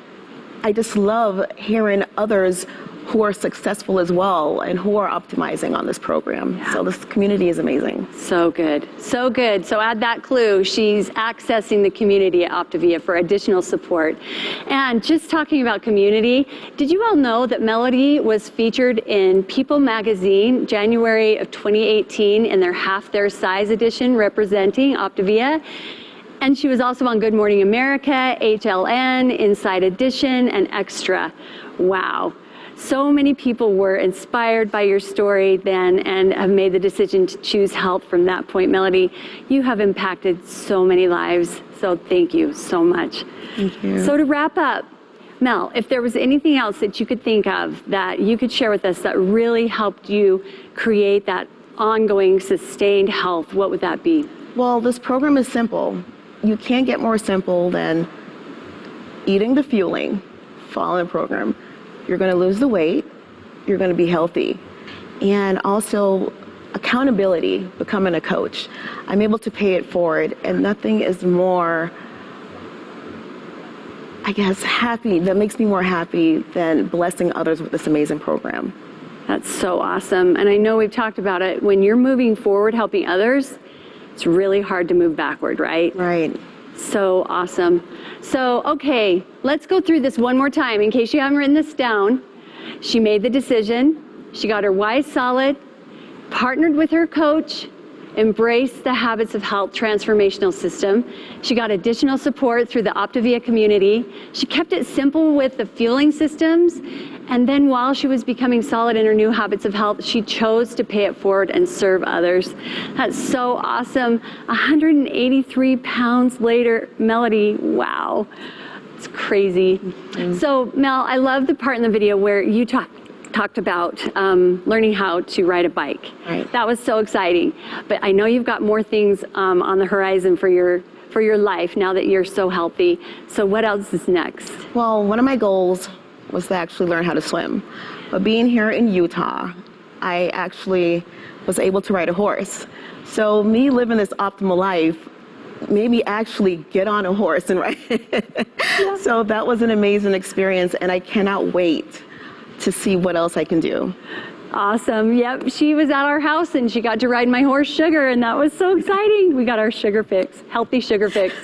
I just love hearing others who are successful as well and who are optimizing on this program. Yeah. So this community is amazing. So good, so good. So add that clue, she's accessing the community at Optavia for additional support. And just talking about community, did you all know that Melody was featured in People magazine, January of 2018 in their Half Their Size edition representing Optavia? And she was also on Good Morning America, HLN, Inside Edition, and Extra. Wow. So many people were inspired by your story then and have made the decision to choose health from that point. Melody, you have impacted so many lives, so thank you so much. Thank you. So to wrap up, Mel, if there was anything else that you could think of that you could share with us that really helped you create that ongoing, sustained health, what would that be? Well, this program is simple. You can't get more simple than eating the fueling, following the program. You're going to lose the weight, you're going to be healthy. And also accountability, becoming a coach. I'm able to pay it forward, and nothing is more, I guess, happy, that makes me more happy than blessing others with this amazing program. That's so awesome. And I know we've talked about it. When you're moving forward, helping others, it's really hard to move backward, right? Right. So awesome. So, okay, let's go through this one more time in case you haven't written this down. She made the decision. She got her why solid, partnered with her coach, embraced the Habits of Health transformational system. She got additional support through the Optavia community. She kept it simple with the fueling systems. And then while she was becoming solid in her new Habits of Health, she chose to pay it forward and serve others. That's so awesome. 183 pounds later, Melody, wow. It's crazy. Mm-hmm. So Mel, I love the part in the video where you talked about learning how to ride a bike. Right. That was so exciting. But I know you've got more things on the horizon for your life now that you're so healthy. So what else is next? Well, one of my goals was to actually learn how to swim. But being here in Utah, I actually was able to ride a horse. So me living this optimal life made me actually get on a horse and ride. Yeah. So that was an amazing experience, and I cannot wait to see what else I can do. Awesome. Yep, she was at our house and she got to ride my horse Sugar, and that was so exciting. We got our sugar fix, healthy sugar fix.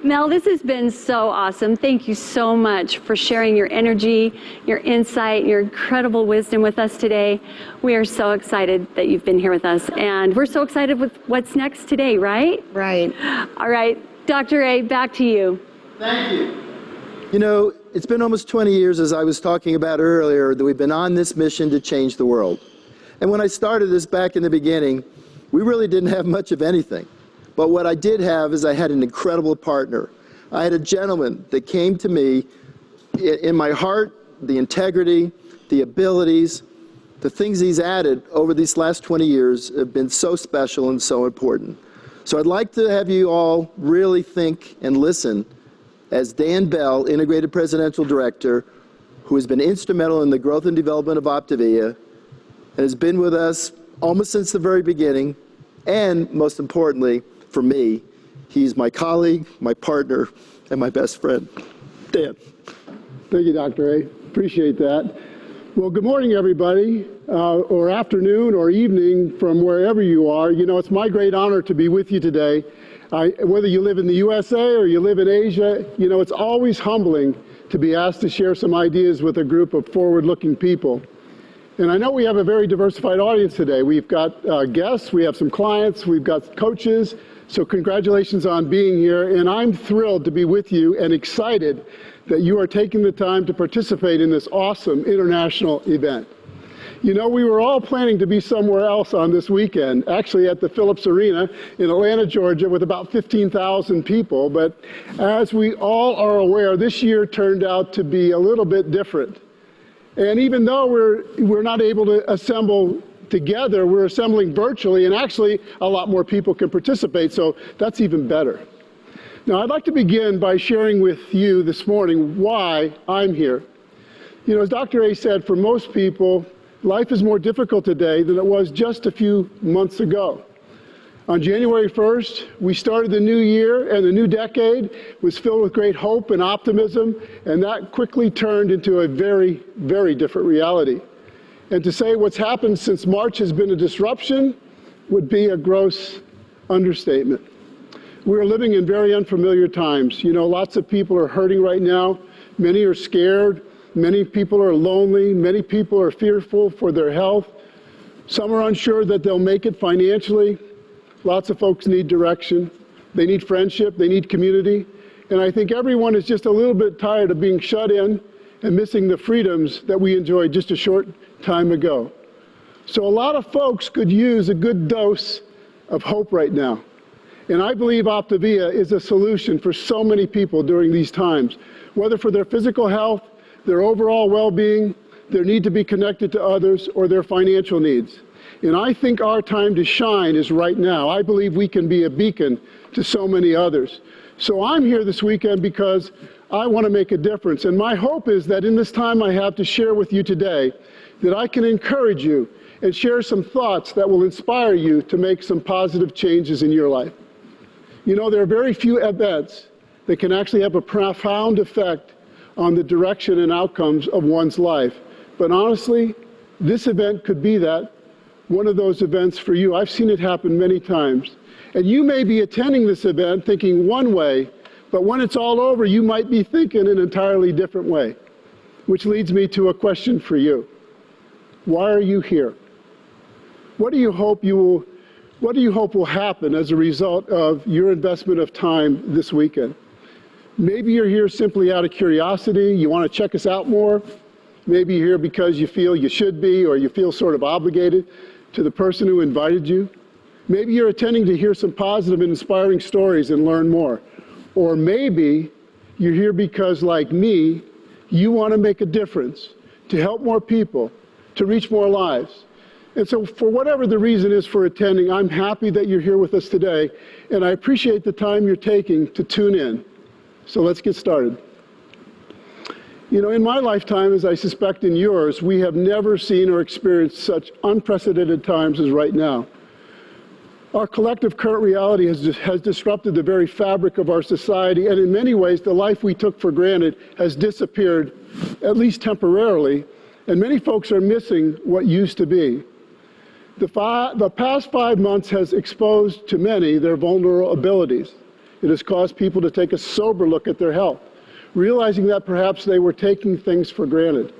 Mel, this has been so awesome. Thank you so much for sharing your energy, your insight, your incredible wisdom with us today. We are so excited that you've been here with us, and we're so excited with what's next today, right? Right. All right, Dr. A, back to you. Thank you. You know, it's been almost 20 years, as I was talking about earlier, that we've been on this mission to change the world. And when I started this back in the beginning, we really didn't have much of anything. But what I did have is I had an incredible partner. I had a gentleman that came to me in my heart, the integrity, the abilities, the things he's added over these last 20 years have been so special and so important. So I'd like to have you all really think and listen as Dan Bell, Integrated Presidential Director, who has been instrumental in the growth and development of Optavia, and has been with us almost since the very beginning, and most importantly, for me, he's my colleague, my partner, and my best friend. Dan. Thank you, Dr. A. Appreciate that. Well, good morning, everybody, or afternoon or evening from wherever you are. You know, it's my great honor to be with you today. Whether you live in the USA or you live in Asia, you know, it's always humbling to be asked to share some ideas with a group of forward-looking people. And I know we have a very diversified audience today. We've got guests, we have some clients, we've got coaches, so congratulations on being here. And I'm thrilled to be with you and excited that you are taking the time to participate in this awesome international event. You know, we were all planning to be somewhere else on this weekend, actually at the Phillips Arena in Atlanta, Georgia, with about 15,000 people. But as we all are aware, this year turned out to be a little bit different. And even though we're not able to assemble together, we're assembling virtually, and actually a lot more people can participate, so that's even better. Now, I'd like to begin by sharing with you this morning why I'm here. You know, as Dr. A said, for most people, life is more difficult today than it was just a few months ago. On January 1st, we started the new year, and the new decade was filled with great hope and optimism, and that quickly turned into a very, very different reality. And to say what's happened since March has been a disruption would be a gross understatement. We're living in very unfamiliar times. You know, lots of people are hurting right now. Many are scared. Many people are lonely. Many people are fearful for their health. Some are unsure that they'll make it financially. Lots of folks need direction. They need friendship. They need community. And I think everyone is just a little bit tired of being shut in and missing the freedoms that we enjoyed just a short time ago. So a lot of folks could use a good dose of hope right now. And I believe Optavia is a solution for so many people during these times, whether for their physical health, their overall well-being, their need to be connected to others, or their financial needs. And I think our time to shine is right now. I believe we can be a beacon to so many others. So I'm here this weekend because I want to make a difference. And my hope is that in this time I have to share with you today, that I can encourage you and share some thoughts that will inspire you to make some positive changes in your life. You know, there are very few events that can actually have a profound effect on the direction and outcomes of one's life. But honestly, this event could be one of those events for you. I've seen it happen many times. And you may be attending this event thinking one way, but when it's all over, you might be thinking an entirely different way. Which leads me to a question for you. Why are you here? What do you hope will happen as a result of your investment of time this weekend? Maybe you're here simply out of curiosity. You want to check us out more. Maybe you're here because you feel you should be, or you feel sort of obligated to the person who invited you. Maybe you're attending to hear some positive and inspiring stories and learn more. Or maybe you're here because, like me, you want to make a difference, to help more people, to reach more lives. And so for whatever the reason is for attending, I'm happy that you're here with us today, and I appreciate the time you're taking to tune in. So let's get started. You know, in my lifetime, as I suspect in yours, we have never seen or experienced such unprecedented times as right now. Our collective current reality has disrupted the very fabric of our society, and in many ways, the life we took for granted has disappeared, at least temporarily, and many folks are missing what used to be. The past 5 months has exposed to many their vulnerabilities. It has caused people to take a sober look at their health, realizing that perhaps they were taking things for granted.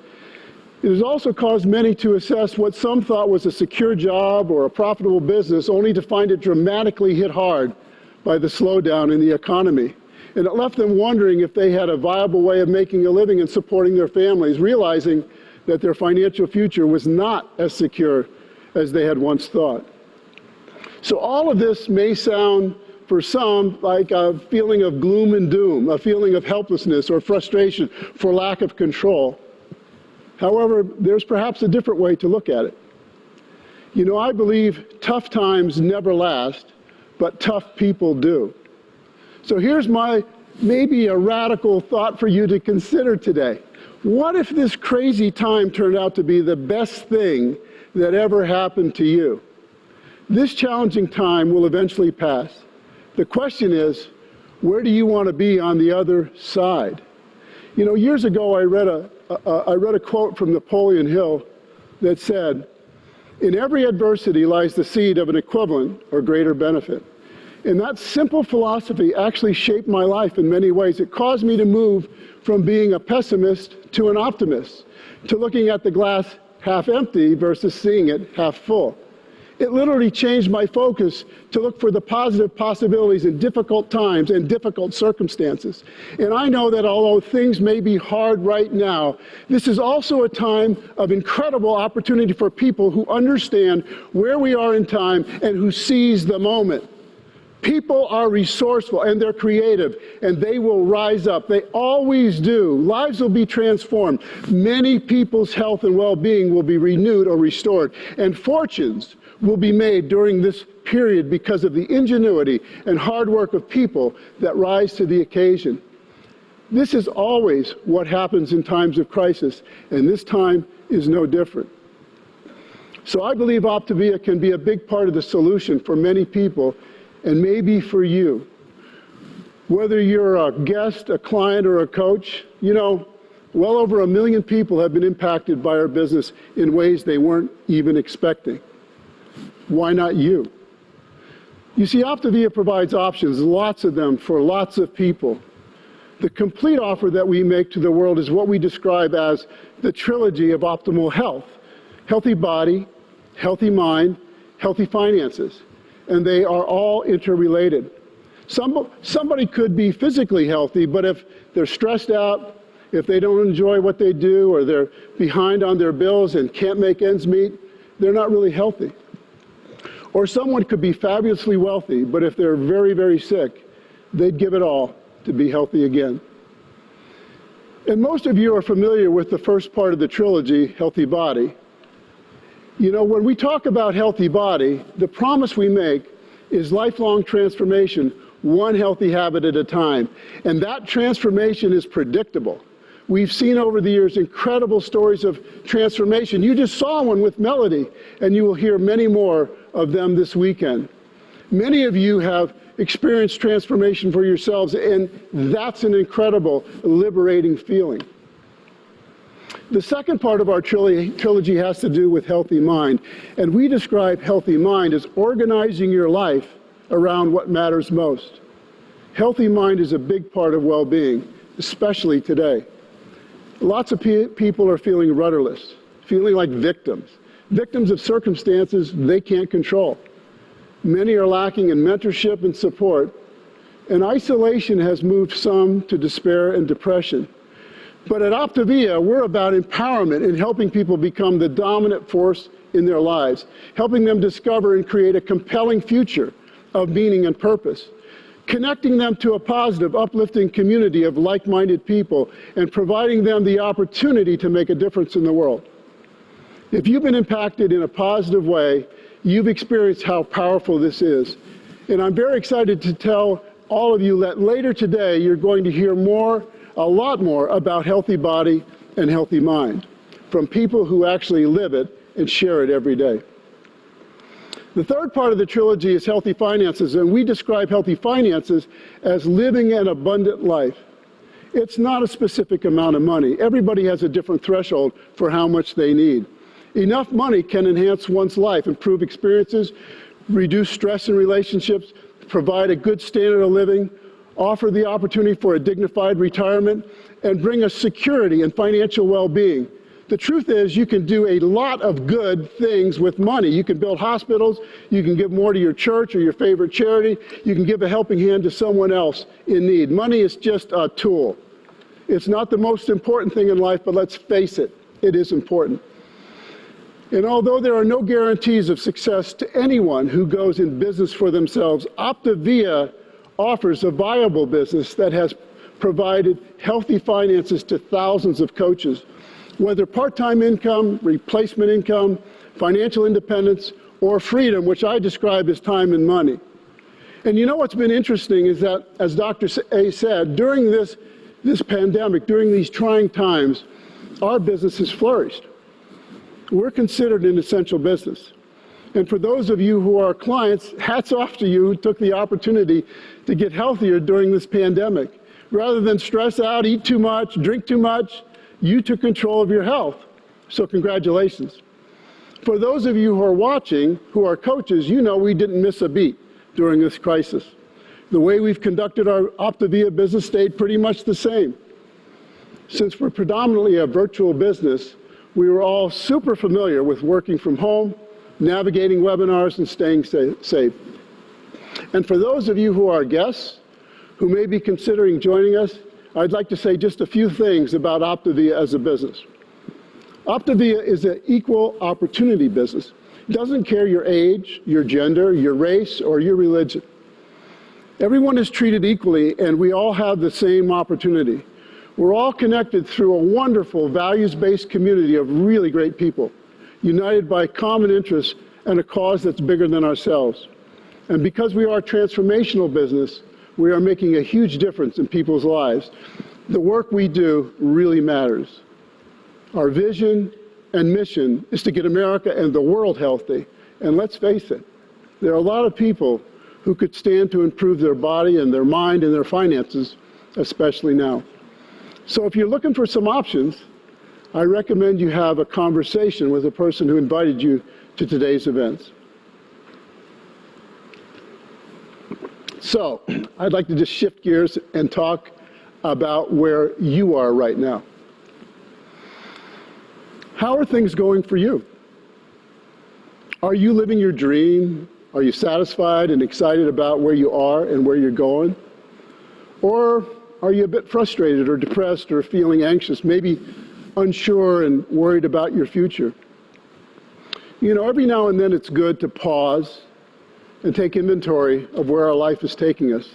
It has also caused many to assess what some thought was a secure job or a profitable business, only to find it dramatically hit hard by the slowdown in the economy. And it left them wondering if they had a viable way of making a living and supporting their families, realizing that their financial future was not as secure as they had once thought. So all of this may sound, for some, like a feeling of gloom and doom, a feeling of helplessness or frustration for lack of control. However, there's perhaps a different way to look at it. You know, I believe tough times never last, but tough people do. So here's maybe a radical thought for you to consider today. What if this crazy time turned out to be the best thing that ever happened to you? This challenging time will eventually pass. The question is, where do you want to be on the other side? You know, years ago I read a quote from Napoleon Hill that said, "In every adversity lies the seed of an equivalent or greater benefit." And that simple philosophy actually shaped my life in many ways. It caused me to move from being a pessimist to an optimist, to looking at the glass half empty versus seeing it half full. It literally changed my focus to look for the positive possibilities in difficult times and difficult circumstances. And I know that although things may be hard right now, this is also a time of incredible opportunity for people who understand where we are in time and who seize the moment. People are resourceful and they're creative, and they will rise up. They always do. Lives will be transformed. Many people's health and well-being will be renewed or restored, and fortunes will be made during this period because of the ingenuity and hard work of people that rise to the occasion. This is always what happens in times of crisis, and this time is no different. So I believe Optavia can be a big part of the solution for many people, and maybe for you. Whether you're a guest, a client, or a coach, you know, well over 1 million people have been impacted by our business in ways they weren't even expecting. Why not you? You see, Optavia provides options, lots of them, for lots of people. The complete offer that we make to the world is what we describe as the trilogy of optimal health: healthy body, healthy mind, healthy finances. And they are all interrelated. Somebody could be physically healthy, but if they're stressed out, if they don't enjoy what they do, or they're behind on their bills and can't make ends meet, they're not really healthy. Or someone could be fabulously wealthy, but if they're very, very sick, they'd give it all to be healthy again. And most of you are familiar with the first part of the trilogy, healthy body. You know, when we talk about healthy body, the promise we make is lifelong transformation, one healthy habit at a time. And that transformation is predictable. We've seen over the years incredible stories of transformation. You just saw one with Melody, and you will hear many more of them this weekend. Many of you have experienced transformation for yourselves, and that's an incredible, liberating feeling. The second part of our trilogy has to do with healthy mind, and we describe healthy mind as organizing your life around what matters most. Healthy mind is a big part of well-being, especially today. Lots of people are feeling rudderless, feeling like victims of circumstances they can't control. Many are lacking in mentorship and support, and isolation has moved some to despair and depression. But at Optavia, we're about empowerment and helping people become the dominant force in their lives, helping them discover and create a compelling future of meaning and purpose, connecting them to a positive, uplifting community of like-minded people, and providing them the opportunity to make a difference in the world. If you've been impacted in a positive way, you've experienced how powerful this is. And I'm very excited to tell all of you that later today, you're going to hear a lot more about healthy body and healthy mind from people who actually live it and share it every day. The third part of the trilogy is healthy finances, and we describe healthy finances as living an abundant life. It's not a specific amount of money. Everybody has a different threshold for how much they need. Enough money can enhance one's life, improve experiences, reduce stress in relationships, provide a good standard of living, offer the opportunity for a dignified retirement, and bring us security and financial well-being. The truth is, you can do a lot of good things with money. You can build hospitals, you can give more to your church or your favorite charity, you can give a helping hand to someone else in need. Money is just a tool. It's not the most important thing in life, but let's face it, it is important. And although there are no guarantees of success to anyone who goes in business for themselves, Optavia offers a viable business that has provided healthy finances to thousands of coaches, whether part-time income, replacement income, financial independence, or freedom, which I describe as time and money. And you know what's been interesting is that, as Dr. A said, during this pandemic, during these trying times, our business has flourished. We're considered an essential business. And for those of you who are clients, hats off to you who took the opportunity to get healthier during this pandemic. Rather than stress out, eat too much, drink too much, you took control of your health. So congratulations. For those of you who are watching, who are coaches, you know we didn't miss a beat during this crisis. The way we've conducted our Optavia business stayed pretty much the same. Since we're predominantly a virtual business, we were all super familiar with working from home, navigating webinars, and staying safe. And for those of you who are guests, who may be considering joining us, I'd like to say just a few things about Optavia as a business. Optavia is an equal opportunity business. It doesn't care your age, your gender, your race, or your religion. Everyone is treated equally, and we all have the same opportunity. We're all connected through a wonderful, values-based community of really great people, united by common interests and a cause that's bigger than ourselves. And because we are a transformational business, we are making a huge difference in people's lives. The work we do really matters. Our vision and mission is to get America and the world healthy. And let's face it, there are a lot of people who could stand to improve their body and their mind and their finances, especially now. So if you're looking for some options, I recommend you have a conversation with the person who invited you to today's events. So I'd like to just shift gears and talk about where you are right now. How are things going for you? Are you living your dream? Are you satisfied and excited about where you are and where you're going? Or are you a bit frustrated or depressed or feeling anxious, maybe unsure and worried about your future? You know, every now and then it's good to pause and take inventory of where our life is taking us.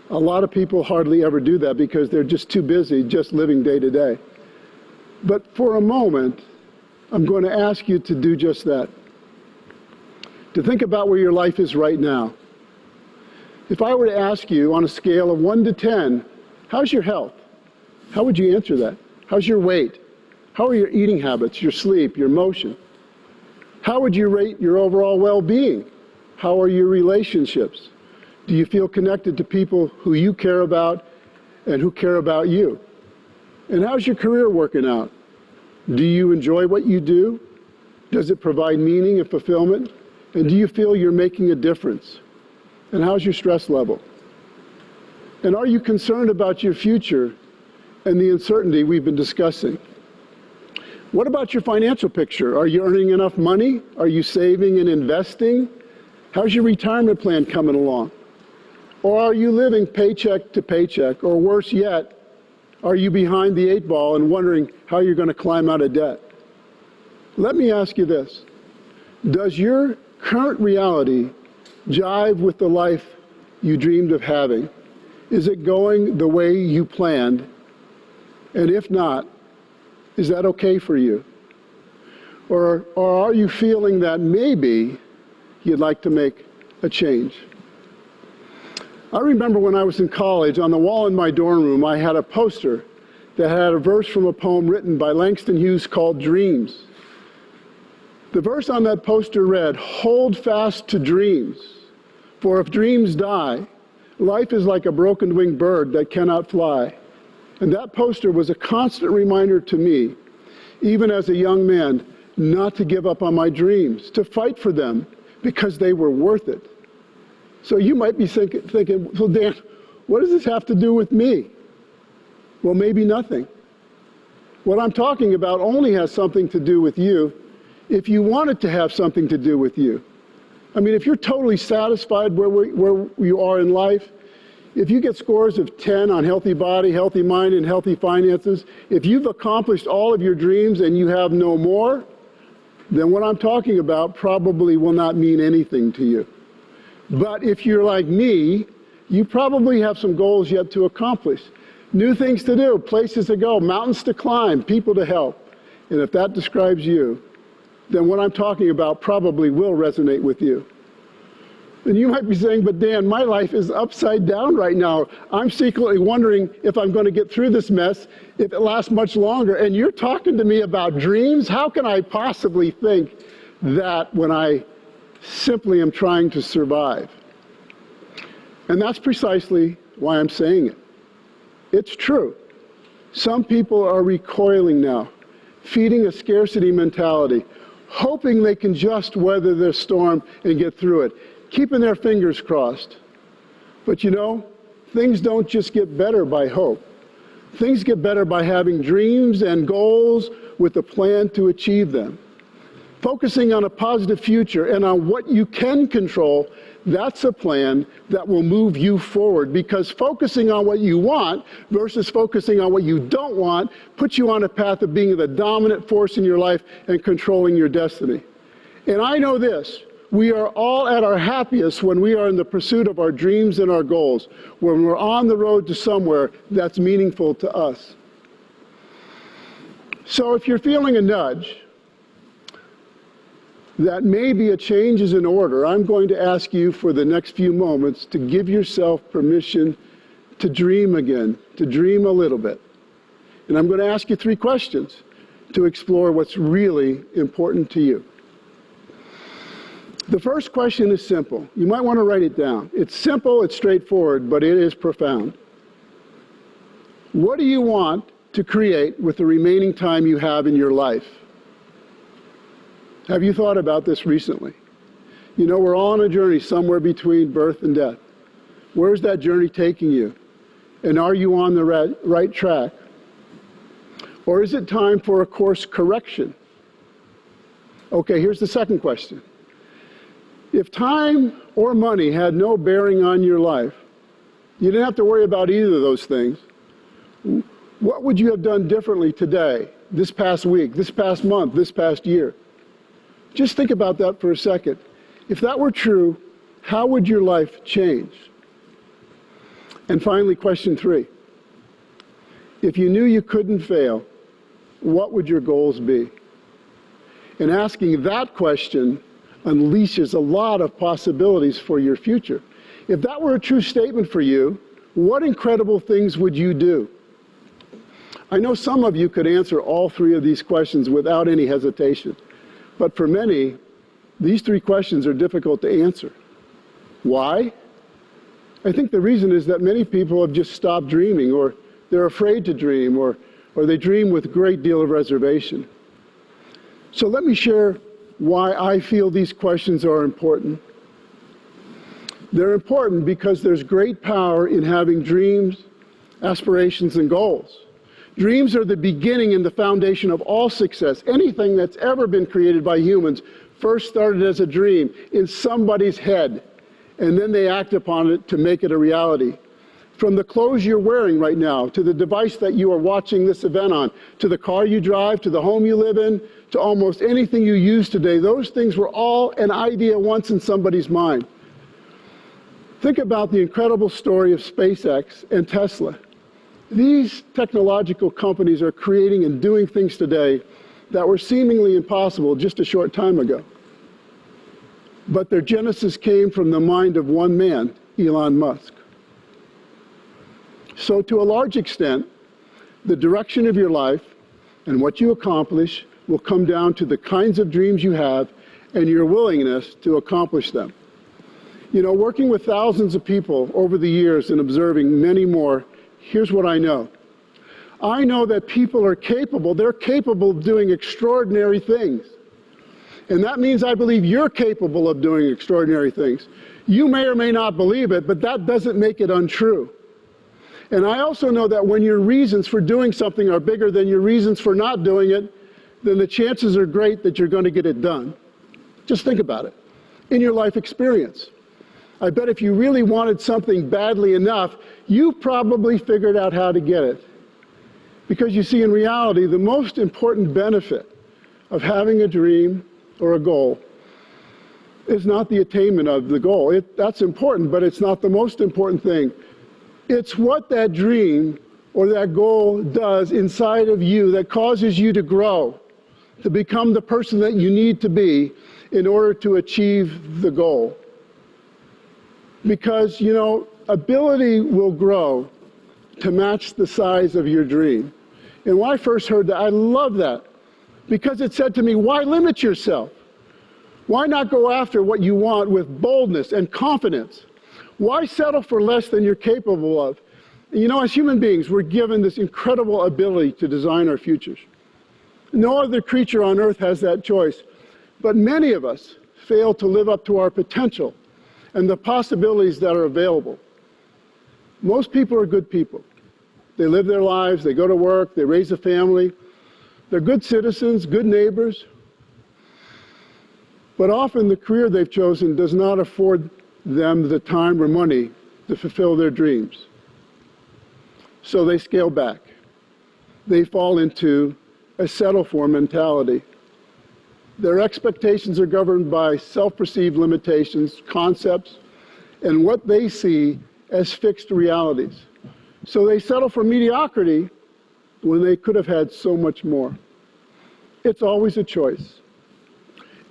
A lot of people hardly ever do that because they're just too busy just living day to day. But for a moment, I'm going to ask you to do just that. To think about where your life is right now. If I were to ask you on a scale of 1 to 10, how's your health? How would you answer that? How's your weight? How are your eating habits, your sleep, your motion? How would you rate your overall well-being? How are your relationships? Do you feel connected to people who you care about and who care about you? And how's your career working out? Do you enjoy what you do? Does it provide meaning and fulfillment? And do you feel you're making a difference? And how's your stress level? And are you concerned about your future and the uncertainty we've been discussing? What about your financial picture? Are you earning enough money? Are you saving and investing? How's your retirement plan coming along? Or are you living paycheck to paycheck? Or worse yet, are you behind the 8 ball and wondering how you're going to climb out of debt? Let me ask you this. Does your current reality jive with the life you dreamed of having? Is it going the way you planned? And if not, is that okay for you? Or are you feeling that maybe you'd like to make a change? I remember when I was in college, on the wall in my dorm room, I had a poster that had a verse from a poem written by Langston Hughes called Dreams. The verse on that poster read, "Hold fast to dreams, for if dreams die, life is like a broken-winged bird that cannot fly." And that poster was a constant reminder to me, even as a young man, not to give up on my dreams, to fight for them, because they were worth it. So you might be thinking, well, Dan, what does this have to do with me? Well, maybe nothing. What I'm talking about only has something to do with you if you want it to have something to do with you. I mean, if you're totally satisfied where you are in life, if you get scores of 10 on healthy body, healthy mind, and healthy finances, if you've accomplished all of your dreams and you have no more, then what I'm talking about probably will not mean anything to you. But if you're like me, you probably have some goals yet to accomplish. New things to do, places to go, mountains to climb, people to help. And if that describes you, then what I'm talking about probably will resonate with you. And you might be saying, but Dan, my life is upside down right now. I'm secretly wondering if I'm going to get through this mess, if it lasts much longer. And you're talking to me about dreams? How can I possibly think that when I simply am trying to survive? And that's precisely why I'm saying it. It's true. Some people are recoiling now, feeding a scarcity mentality, hoping they can just weather the storm and get through it, keeping their fingers crossed. But you know, things don't just get better by hope. Things get better by having dreams and goals with a plan to achieve them. Focusing on a positive future and on what you can control, that's a plan that will move you forward, because focusing on what you want versus focusing on what you don't want puts you on a path of being the dominant force in your life and controlling your destiny. And I know this, we are all at our happiest when we are in the pursuit of our dreams and our goals, when we're on the road to somewhere that's meaningful to us. So if you're feeling a nudge that maybe a change is in order, I'm going to ask you for the next few moments to give yourself permission to dream again, to dream a little bit. And I'm going to ask you 3 questions to explore what's really important to you. The first question is simple. You might want to write it down. It's simple, it's straightforward, but it is profound. What do you want to create with the remaining time you have in your life? Have you thought about this recently? You know, we're all on a journey somewhere between birth and death. Where's that journey taking you? And are you on the right track? Or is it time for a course correction? Okay, here's the second question. If time or money had no bearing on your life, you didn't have to worry about either of those things, what would you have done differently today, this past week, this past month, this past year? Just think about that for a second. If that were true, how would your life change? And finally, question 3. If you knew you couldn't fail, what would your goals be? And asking that question unleashes a lot of possibilities for your future. If that were a true statement for you, what incredible things would you do? I know some of you could answer all 3 of these questions without any hesitation. But for many, these 3 questions are difficult to answer. Why? I think the reason is that many people have just stopped dreaming, or they're afraid to dream, or they dream with a great deal of reservation. So let me share why I feel these questions are important. They're important because there's great power in having dreams, aspirations, and goals. Dreams are the beginning and the foundation of all success. Anything that's ever been created by humans first started as a dream in somebody's head, and then they act upon it to make it a reality. From the clothes you're wearing right now, to the device that you are watching this event on, to the car you drive, to the home you live in, to almost anything you use today, those things were all an idea once in somebody's mind. Think about the incredible story of SpaceX and Tesla. These technological companies are creating and doing things today that were seemingly impossible just a short time ago. But their genesis came from the mind of one man, Elon Musk. So to a large extent, the direction of your life and what you accomplish will come down to the kinds of dreams you have and your willingness to accomplish them. You know, working with thousands of people over the years and observing many more, here's what I know. I know that people are capable, they're capable of doing extraordinary things. And that means I believe you're capable of doing extraordinary things. You may or may not believe it, but that doesn't make it untrue. And I also know that when your reasons for doing something are bigger than your reasons for not doing it, then the chances are great that you're going to get it done. Just think about it. In your life experience, I bet if you really wanted something badly enough, you probably figured out how to get it. Because you see, in reality, the most important benefit of having a dream or a goal is not the attainment of the goal. That's important, but it's not the most important thing. It's what that dream or that goal does inside of you that causes you to grow, to become the person that you need to be in order to achieve the goal. Because, you know, ability will grow to match the size of your dream. And when I first heard that, I loved that, because it said to me, why limit yourself? Why not go after what you want with boldness and confidence? Why settle for less than you're capable of? And you know, as human beings, we're given this incredible ability to design our futures. No other creature on earth has that choice, but many of us fail to live up to our potential and the possibilities that are available. Most people are good people. They live their lives, they go to work, they raise a family. They're good citizens, good neighbors. But often the career they've chosen does not afford them the time or money to fulfill their dreams. So they scale back. They fall into a settle-for mentality. Their expectations are governed by self-perceived limitations, concepts, and what they see as fixed realities. So they settle for mediocrity when they could have had so much more. It's always a choice.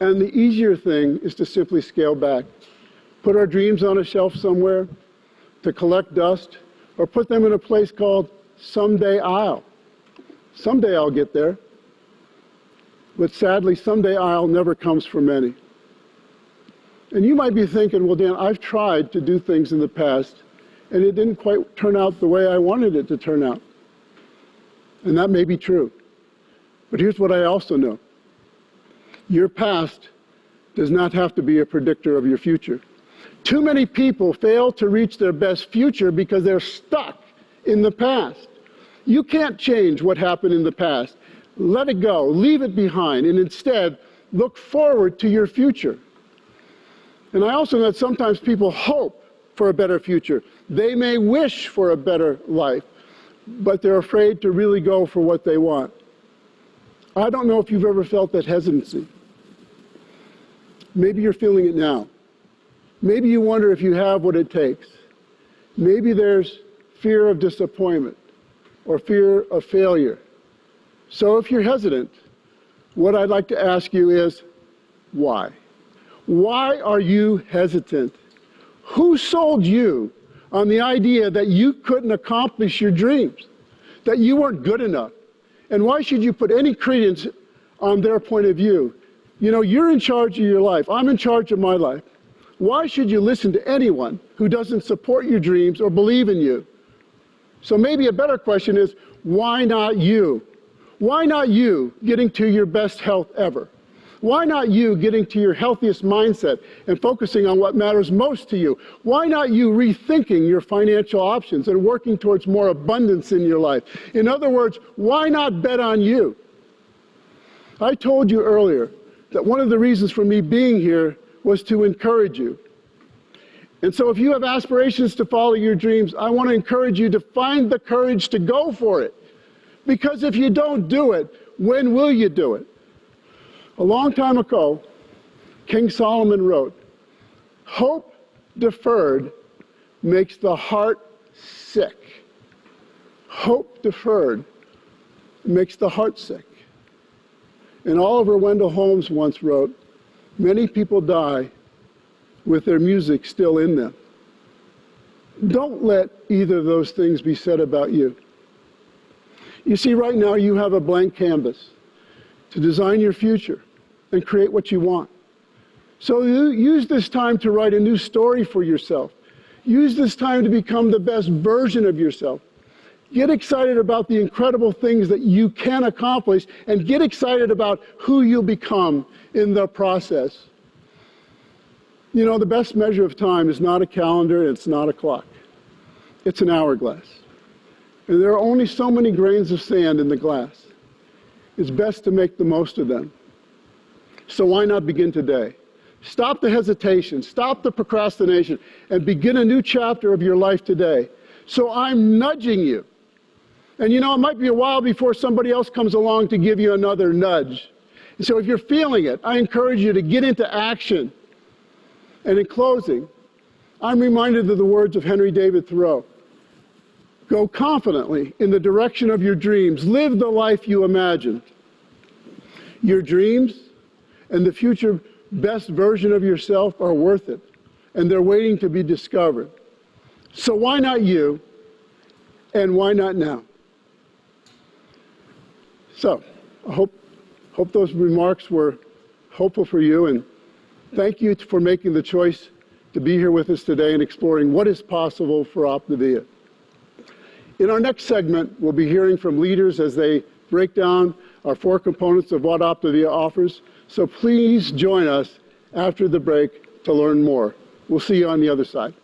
And the easier thing is to simply scale back. Put our dreams on a shelf somewhere, to collect dust, or put them in a place called someday I'll. Someday I'll get there. But sadly, someday I'll never comes for many. And you might be thinking, well, Dan, I've tried to do things in the past, and it didn't quite turn out the way I wanted it to turn out. And that may be true. But here's what I also know. Your past does not have to be a predictor of your future. Too many people fail to reach their best future because they're stuck in the past. You can't change what happened in the past. Let it go, leave it behind, and instead look forward to your future. And I also know that sometimes people hope for a better future. They may wish for a better life, but they're afraid to really go for what they want. I don't know if you've ever felt that hesitancy. Maybe you're feeling it now. Maybe you wonder if you have what it takes. Maybe there's fear of disappointment or fear of failure. So if you're hesitant, what I'd like to ask you is, why? Why are you hesitant? Who sold you on the idea that you couldn't accomplish your dreams, that you weren't good enough? And why should you put any credence on their point of view? You know, you're in charge of your life. I'm in charge of my life. Why should you listen to anyone who doesn't support your dreams or believe in you? So maybe a better question is, why not you? Why not you getting to your best health ever? Why not you getting to your healthiest mindset and focusing on what matters most to you? Why not you rethinking your financial options and working towards more abundance in your life? In other words, why not bet on you? I told you earlier that one of the reasons for me being here was to encourage you. And so if you have aspirations to follow your dreams, I want to encourage you to find the courage to go for it. Because if you don't do it, when will you do it? A long time ago, King Solomon wrote, "Hope deferred makes the heart sick." Hope deferred makes the heart sick. And Oliver Wendell Holmes once wrote, "Many people die with their music still in them." Don't let either of those things be said about you. You see, right now you have a blank canvas to design your future and create what you want. So use this time to write a new story for yourself. Use this time to become the best version of yourself. Get excited about the incredible things that you can accomplish, and get excited about who you'll become in the process. You know, the best measure of time is not a calendar, it's not a clock. It's an hourglass. And there are only so many grains of sand in the glass. It's best to make the most of them. So why not begin today? Stop the hesitation, stop the procrastination, and begin a new chapter of your life today. So I'm nudging you. And you know, it might be a while before somebody else comes along to give you another nudge. And so if you're feeling it, I encourage you to get into action. And in closing, I'm reminded of the words of Henry David Thoreau. Go confidently in the direction of your dreams. Live the life you imagine. Your dreams and the future best version of yourself are worth it, and they're waiting to be discovered. So why not you, and why not now? So I hope those remarks were hopeful for you, and thank you for making the choice to be here with us today and exploring what is possible for Optavia. In our next segment, we'll be hearing from leaders as they break down our 4 components of what Optavia offers. So please join us after the break to learn more. We'll see you on the other side.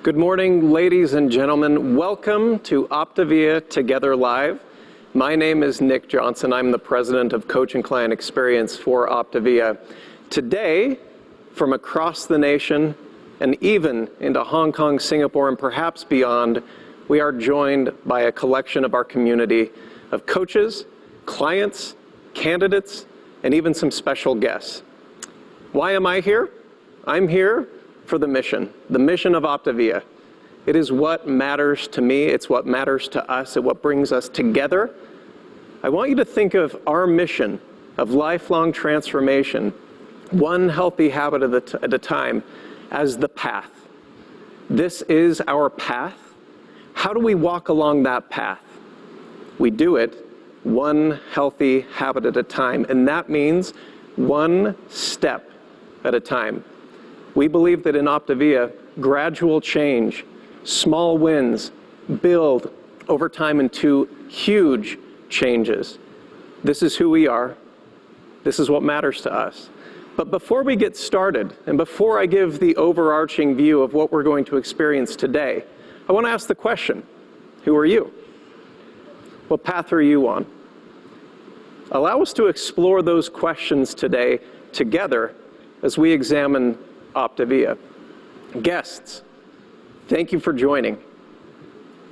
Good morning, ladies and gentlemen. Welcome to Optavia Together Live. My name is Nick Johnson. I'm the president of Coach and Client Experience for Optavia. Today, from across the nation and even into Hong Kong, Singapore, and perhaps beyond, we are joined by a collection of our community of coaches, clients, candidates, and even some special guests. Why am I here? I'm here for the mission of Optavia. It is what matters to me. It's what matters to us. It's what brings us together. I want you to think of our mission of lifelong transformation, one healthy habit at a time, as the path. This is our path. How do we walk along that path? We do it one healthy habit at a time, and that means one step at a time. We believe that in Optavia, gradual change, small wins, build over time into huge changes. This is who we are. This is what matters to us. But before we get started, and before I give the overarching view of what we're going to experience today, I want to ask the question, who are you? What path are you on? Allow us to explore those questions today together as we examine Optavia. Guests, thank you for joining.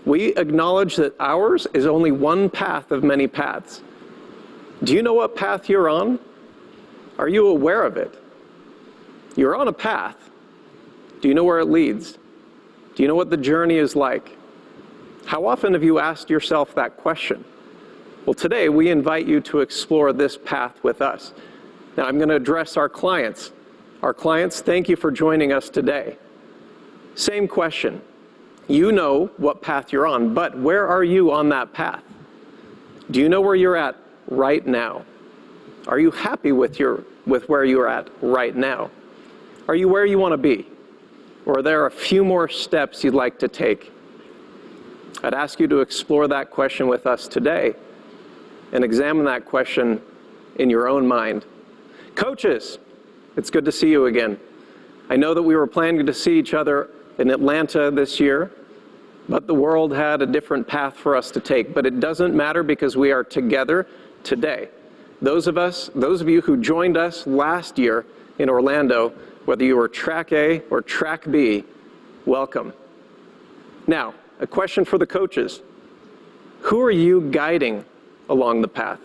We acknowledge that ours is only one path of many paths. Do you know what path you're on? Are you aware of it? You're on a path. Do you know where it leads? Do you know what the journey is like? How often have you asked yourself that question? Well, today we invite you to explore this path with us. Now I'm going to address our clients. Our clients, thank you for joining us today. Same question. You know what path you're on, but where are you on that path? Do you know where you're at right now? Are you happy with where you're at right now? Are you where you want to be? Or are there a few more steps you'd like to take? I'd ask you to explore that question with us today and examine that question in your own mind. Coaches, it's good to see you again. I know that we were planning to see each other in Atlanta this year, but the world had a different path for us to take. But it doesn't matter because we are together today. Those of you who joined us last year in Orlando, whether you were track A or track B, welcome. Now, a question for the coaches. Who are you guiding along the path?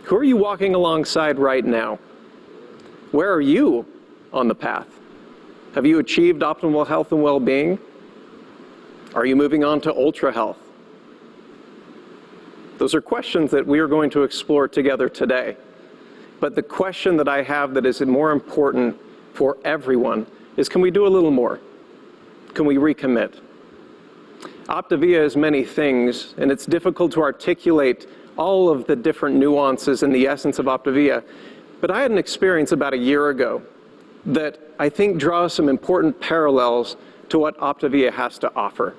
Who are you walking alongside right now? Where are you on the path? Have you achieved optimal health and well-being? Are you moving on to ultra health? Those are questions that we are going to explore together today. But the question that I have that is more important for everyone is, can we do a little more? Can we recommit? Optavia is many things, and it's difficult to articulate all of the different nuances and the essence of Optavia. But I had an experience about a year ago that I think draws some important parallels to what Optavia has to offer.